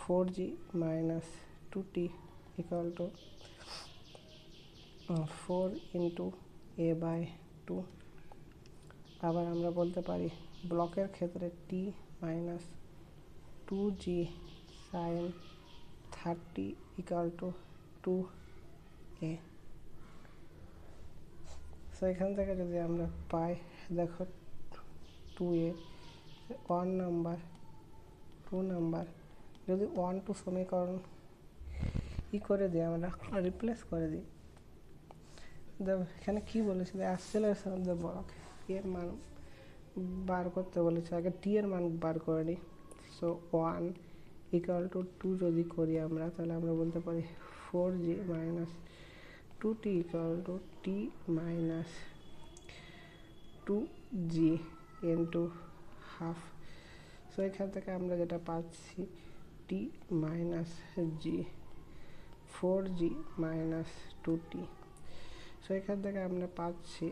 4g minus 2t equal to 4 into a/2। আবার আমরা বলতে পারি ব্লকের ক্ষেত্রে t minus 2g sin 30 equal to 2a। So এখান থেকে যদি আমরা পাই দেখো 2a 1 নাম্বার 2 নাম্বার, যদি 1 2 সমীকরণ করে দিই, আমরা রিপ্লেস করে দিই, এখানে কি বলেছিল অ্যাক্সেলারেশন অফ দ্য ব্লক এর মান বার করতে বলেছে, আগে টি এর মান বার করে নিই। সো 1 ইকুয়াল টু 2 যদি করি আমরা, তাহলে আমরা বলতে পারি 4g minus 2t equal to t minus 2g into half। So এখান থেকে আমরা যেটা পাচ্ছি t minus g 4g minus 2t। So এখান থেকে আমরা পাচ্ছি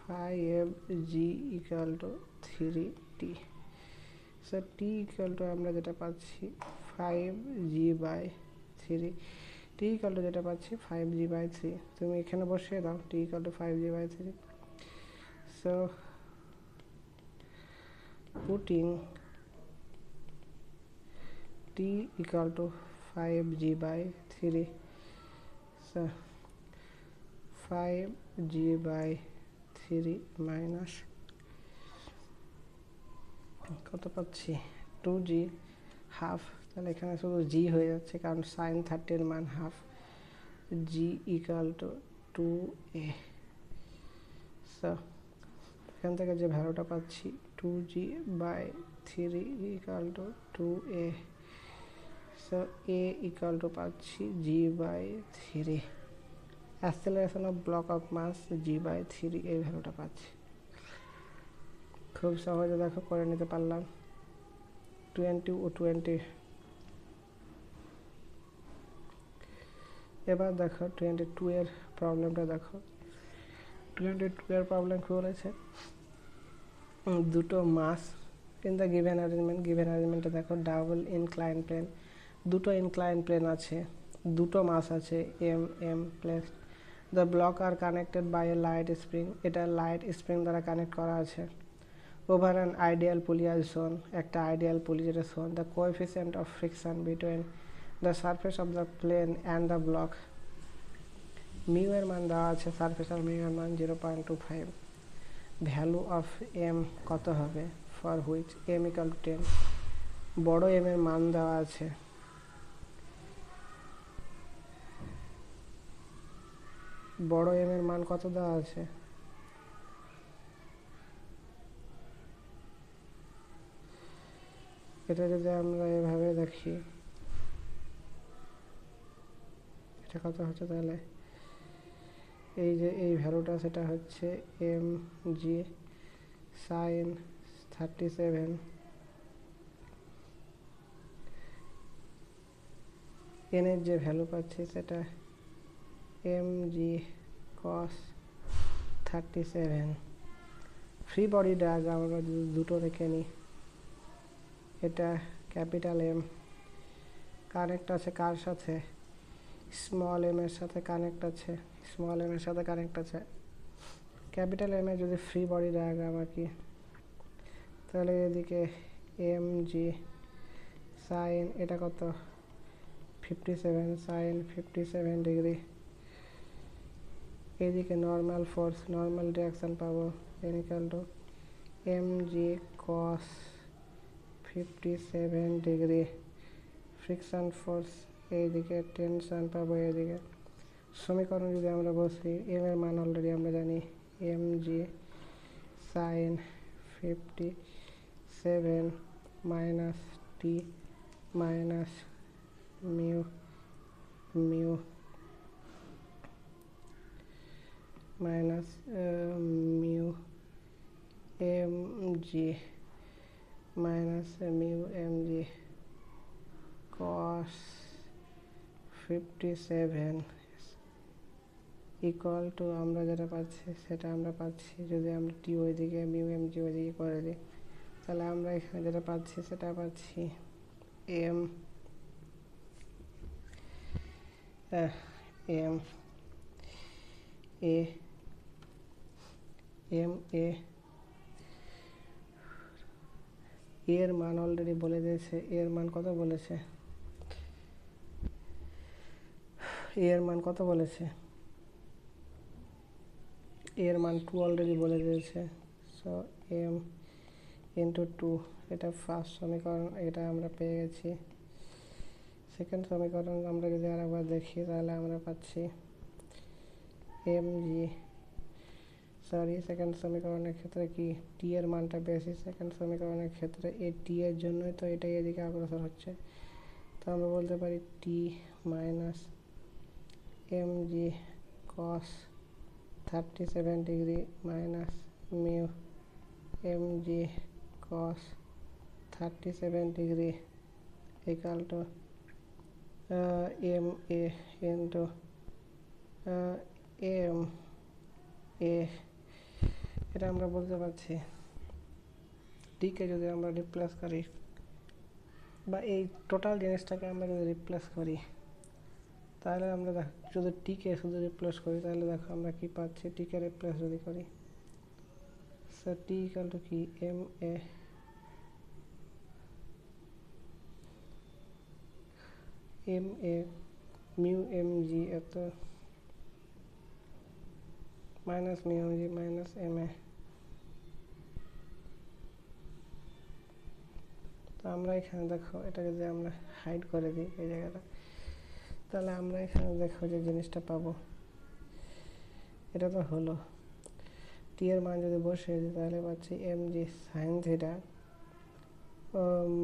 5g equal to 3t। So t equal to আমরা যেটা পাচ্ছি 5g/3, t equal to যেটা পাচ্ছি 5g/3, তুমি এখানে বসিয়ে দাও t equal to 5g/3। So putting t equal to 5g/3, so 5g/3 minus কত পাচ্ছি 2g হাফ, তাহলে এখানে শুধু g হয়ে যাচ্ছে কারণ sin 30 এর মান half, g equal to 2a। So এখান থেকে যে ভ্যালুটা পাচ্ছি 2g/3 equal to 2a। So a equal to পাচ্ছি g/3, acceleration of block of mass g/3 এই ভ্যালুটা পাচ্ছি। খুব সহজে দেখো করে নিতে পারলাম 20 ও 20। এবার দেখো 22 এর প্রবলেমটা দেখো। 22 এর প্রবলেম কি বলেছে, দুটো মাস ইন দ্য গিভেন অ্যারেঞ্জমেন্টে দেখো ডাবল ইনক্লাইন প্লেন, দুটো ইনক্লাইন প্লেন আছে, দুটো মাস আছে m place, the block are connected by a light spring, এটা লাইট স্প্রিং দ্বারা কানেক্ট করা আছে over an ideal pulley as shown, একটা আইডিয়াল পুলি যেটা shown, the coefficient of friction between the surface of the plane and the block, mu এর মান দেওয়া আছে, সারফেসের মিউ এর মান 0.25, ভ্যালু অফ এম কত হবে for which m equal to 10, বড় এম এর মান দেওয়া আছে, বড় এম এর মান কত দেওয়া আছে, এটা যদি আমরা এভাবে দেখি এটা কত হচ্ছে, তাহলে এই যে এই ভ্যালুটা সেটা হচ্ছে এম জি সাইন 37 এন এর যে ভ্যালু পাচ্ছি সেটা mg cos 37। Free body diagram আমরা দুটো রেখে নিই। এটা ক্যাপিটাল এম কানেক্ট আছে কার সাথে, স্মল এম এর সাথে কানেক্ট আছে, স্মল এম এর সাথে কানেক্ট আছে। ক্যাপিটাল এম এর যদি ফ্রি বডি ডায়াগ্রাম আঁকি তাহলে এদিকে এম জি সাইন এটা কত 57 সাইন 57 ডিগ্রি, এদিকে নর্মাল ফোর্স নর্মাল ডিরেকশন পাবো N equal to m G cos 57 degree. Friction force এইদিকে টেনশন পাবো এদিকে। সমীকরণ যদি আমরা বসি এম এর মান অলরেডি আমরা জানি m G sine 57 minus T minus mu mu minus mu M G minus mu M g cos 57 equal to আমরা যেটা পাচ্ছি সেটা আমরা পাচ্ছি যদি আমরা টি ওইদিকে মিউ এম জি ওইদিকে করে দিই তাহলে আমরা এখানে যেটা পাচ্ছি সেটা পাচ্ছি M M A M A এর মান অলরেডি বলে দিয়েছে, এর মান কত বলেছে, এর মান কত বলেছে, এর মান 2 অলরেডি বলে দিয়েছে। সো এম ইন্টু 2 এটা ফার্স্ট সমীকরণ, এটা আমরা পেয়ে গেছি। সেকেন্ড সমীকরণ আমরা যদি আরেকবার দেখি তাহলে আমরা পাচ্ছি এম জি সেকেন্ড সমীকরণের ক্ষেত্রে কি টি এর মানটা বেশি, সেকেন্ড সমীকরণের ক্ষেত্রে এই টি এর জন্যই তো এটাই এদিকে অগ্রসর হচ্ছে। তো আমরা বলতে পারি T minus M G cos 37 degree minus mu M G cos 37 degree equal to M A into M A. এটা আমরা বলতে পারছি টিকে যদি আমরা রিপ্লেস করি বা এই টোটাল জিনিসটাকে আমরা যদি রিপ্লেস করি তাহলে আমরা দেখো যদি টিকে শুধু রিপ্লেস করি তাহলে দেখো আমরা কি পাচ্ছি, টিকে রিপ্লেস যদি করি সো টি ইকুয়াল টু কি M A mu M G এত minus mu M G minus M A. তো আমরা এখানে দেখো এটা যদি আমরা হাইড করে দিই এই জায়গাটা তাহলে আমরা এখানে দেখো যে জিনিসটা পাবো এটা তো হলো টি এর মান যদি বসিয়ে দিই তাহলে পাচ্ছি এম জি সাইন থিটা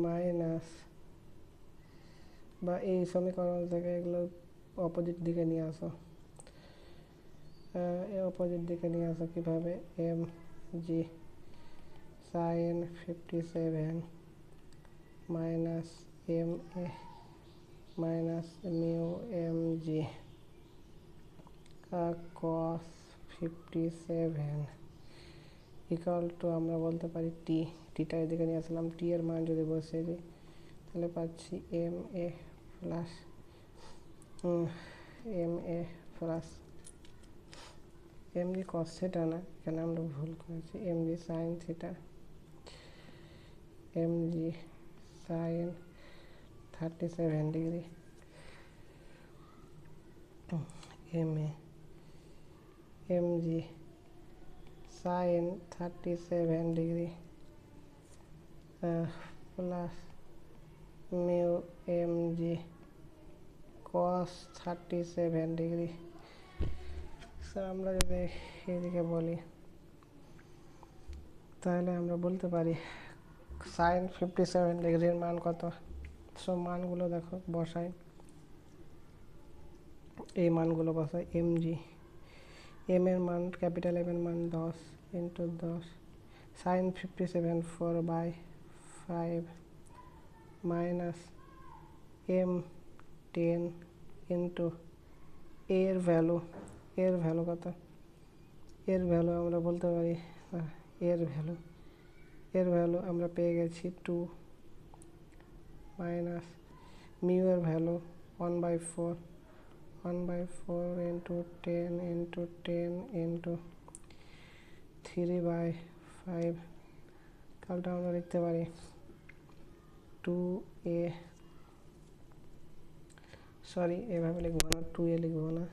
মাইনাস বা এই সমীকরণ থেকে এগুলো অপোজিট দিকে নিয়ে আসো, এই অপোজিট দিকে নিয়ে আসো কীভাবে m G sine 57 minus M a minus mu M G cos 57 equal to আমরা বলতে পারি টিটা এদিকে নিয়ে আসলাম, টি এর মান যদি বসিয়ে দিই তাহলে পাচ্ছি M A plus M G cos theta না, এখানে আমরা ভুল করেছি, এম জি সাইন থিটা এম জি সাইন 37 ডিগ্রি এম জি sine 37 degree plus mu M G cos 37 degree. Sir আমরা যদি এদিকে বলি তাহলে আমরা বলতে পারি সাইন 57 ডিগ্রির মান কত। সব মানগুলো দেখো বসাই, এই মানগুলো বসাই এম জি এম এর মান ক্যাপিটাল এম এর মান 10 into 10 sine 57 4/5 minus m 10 into এর ভ্যালু কত, এর ভ্যালু আমরা বলতে পারি এর ভ্যালু আমরা পেয়ে গেছি 2 মাইনাস মিউ এর ভ্যালু 1/4 ইন্টু 10 ইন্টু 10 ইন্টু 3/5 কালটা আমরা লিখতে পারি 2a, সরি এভাবে লিখবো না, 2a লিখবো না,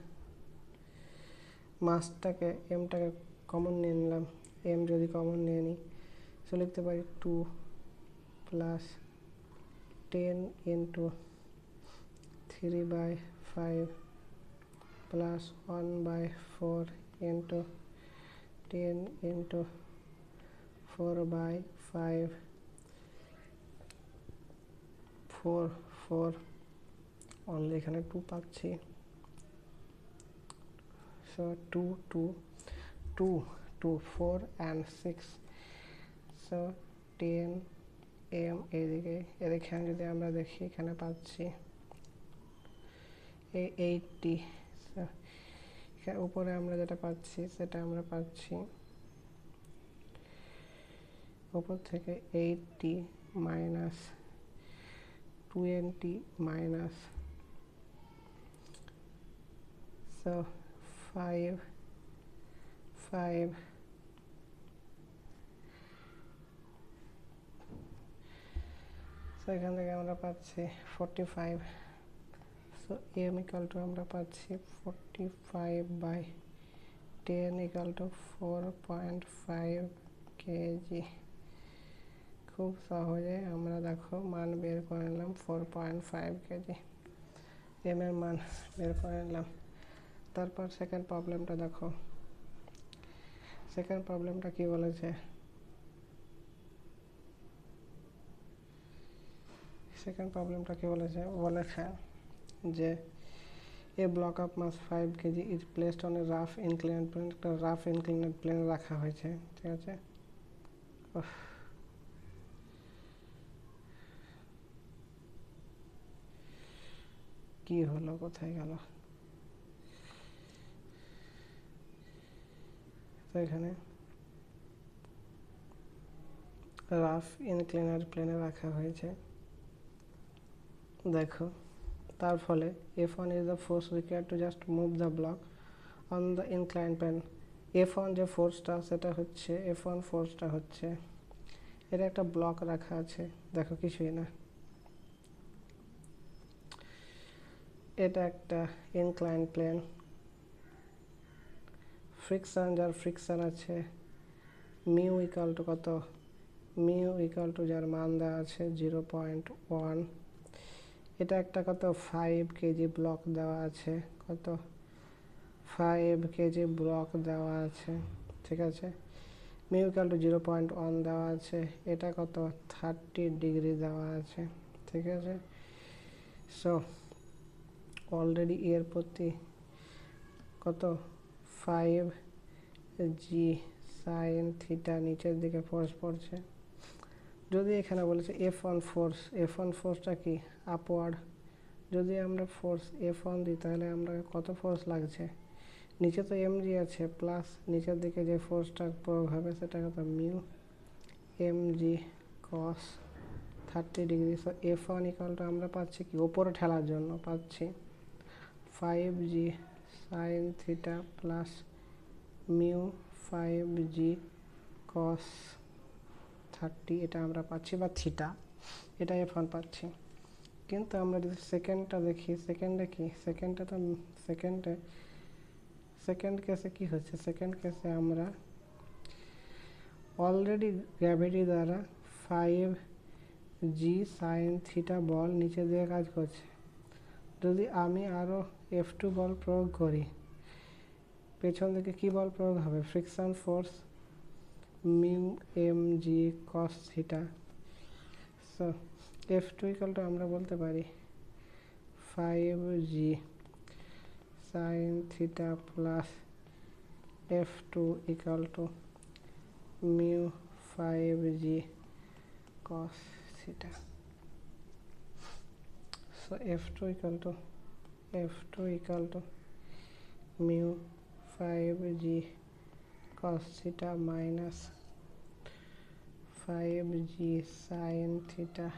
এমটাকে কমন নিয়ে নিলাম, এম যদি কমন নিয়ে নিই সো লিখতে পারি 2 plus 10 into 3/5 plus 1/4 into 10 into 4/5 4 only এখানে 2 পাচ্ছি, সো 2 4 and 6, সো 10 m এদিকে এখানে যদি আমরা দেখি এখানে পাচ্ছি 80, উপরে আমরা যেটা পাচ্ছি সেটা আমরা পাচ্ছি উপর থেকে 80 মাইনাস 20 মাইনাস, সো 5 সো এখান থেকে আমরা পাচ্ছি 45, সো m ইকাল টু আমরা পাচ্ছি 45/10 ইকাল টু 4.5 কেজি। খুব সহজে আমরা দেখো মান বের করে নিলাম 4.5 কেজি, এম এর মান বের করে নিলাম। তারপর সেকেন্ড প্রবলেমটা দেখো, সেকেন্ড প্রবলেমটা কি বলেছে, বলেছে যে a block of mass 5 KG is placed on a rough inclined plane, একটা রাফ ইনক্লিনেড প্লেন রাখা হয়েছে, ঠিক আছে। কি হলো, কোথায় গেল, তো এখানে রাফ ইনক্লিনেড প্লেনে রাখা হয়েছে, দেখো তার ফলে F1 is the force required to just move the block on the inclined plane। F1 যে ফোর্সটা সেটা হচ্ছে F1 ফোর্সটা হচ্ছে, এটা একটা ব্লক রাখা আছে, দেখো কিছুই না, এটা একটা ইনক্লাইন্ড প্লেন, ফ্রিকশন যার ফ্রিকশন আছে মিউ ইকাল টু কত, মিউ ইকাল টু যার মান দেওয়া আছে 0.1, এটা একটা কত 5 কেজি ব্লক দেওয়া আছে, কত 5 কেজি ব্লক দেওয়া আছে, ঠিক আছে। মিউ ইকাল টু 0.1 দেওয়া আছে, এটা কত 30 ডিগ্রি দেওয়া আছে, ঠিক আছে। সো অলরেডি এর প্রতি কত 5 জি সাইন থিটা নিচের দিকে ফোর্স পড়ছে। যদি এখানে বলেছে F1 ফোর্সটা কি আপওয়ার্ড, যদি আমরা ফোর্স F1 দিই তাহলে আমরা কত ফোর্স লাগছে, নিচে তো mg আছে প্লাস নিচের দিকে যে ফোর্সটা প্রয়োগ হবে সেটা কত mu mg cos 30 degree. So F1 equal to আমরা পাচ্ছি কি, ওপরে ঠেলার জন্য পাচ্ছি 5g sine theta plus mu 5g cos 30, এটা আমরা পাচ্ছি, বা থিটা, এটা F1 পাচ্ছি। কিন্তু আমরা যদি সেকেন্ডটা দেখি, সেকেন্ড কেসে কি হচ্ছে, সেকেন্ড কেসে আমরা অলরেডি গ্র্যাভিটি দ্বারা 5g সাইন থিটা বল নিচে দিয়ে কাজ করছে, যদি আমি আরও F2 বল প্রয়োগ করি, পেছন দিকে কি বল প্রয়োগ হবে, friction force mu mg cos theta. So F2 equal to আমরা বলতে পারি 5g sine theta plus F2 equal to mu 5g cos theta. So F2 equal to f2 equal to mu 5g cos theta minus 5g sin theta।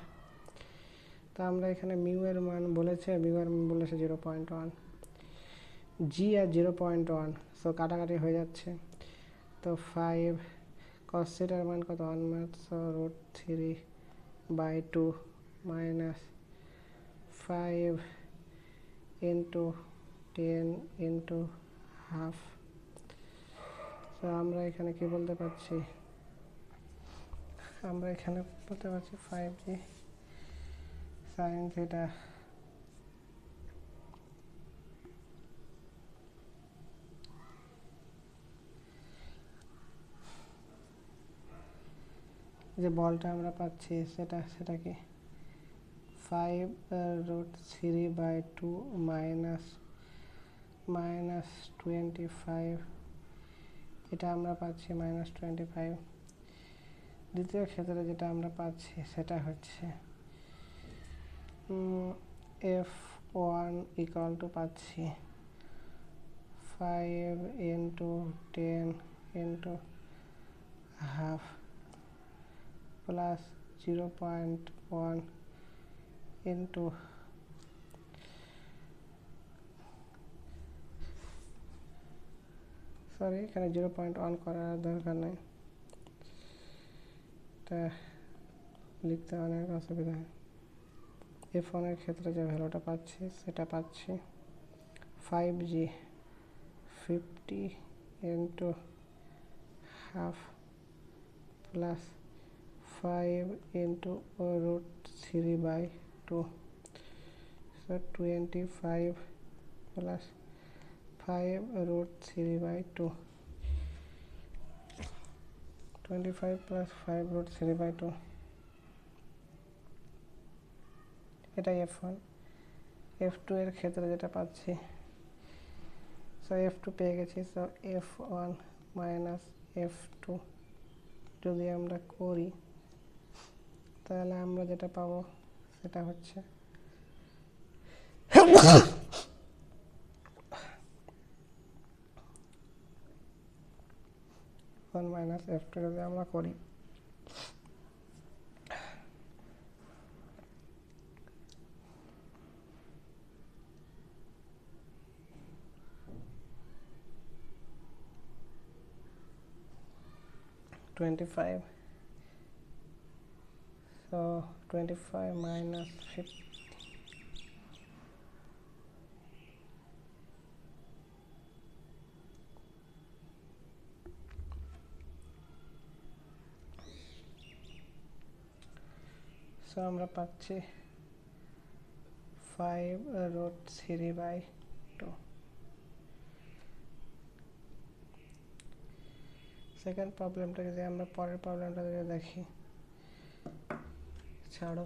তো আমরা এখানে mu এর মান বলেছে, mu এর মান বলেছে 0.1, জি আর 0.1, সো কাটাকাটি হয়ে যাচ্ছে। তো 5 cos theta এর মান কত 1 minus root 3/2 minus 5 into 10 into half. তো আমরা এখানে কি বলতে পারছি, আমরা এখানে বলতে পারছি 5g sin theta যে বলটা আমরা পাচ্ছি সেটা কি 5√3/2 মাইনাস 25, এটা আমরা পাচ্ছি -25। দ্বিতীয় ক্ষেত্রে যেটা আমরা পাচ্ছি সেটা হচ্ছে f1 ইকুয়াল টু পাচ্ছি 5 into 10 into half plus 0.1 into sorry এখানে 0.1 করার দরকার নেই, এটা লিখতে অনেক অসুবিধা হয়। f1 এর ক্ষেত্রে যে ভ্যালুটা পাচ্ছি সেটা পাচ্ছি 5g 50 into half plus 5 into root 3/2, so 25 প্লাস 5 root 3/2, 25 plus 5 root 3/2, এটাই f1। f2 এর ক্ষেত্রে যেটা পাচ্ছি, সো f2 পেয়ে গেছি, সো f1 মাইনাস f2 যদি আমরা করি তাহলে আমরা যেটা পাবো সেটা হচ্ছে 1 মাইনাস f2 যদি আমরা করি (25), so 25 minus 50, so আমরা পাচ্ছি 5 root 3/2। সেকেন্ড প্রবলেমটা যদি আমরা পরের প্রবলেমটা যদি দেখি, ছাড়ো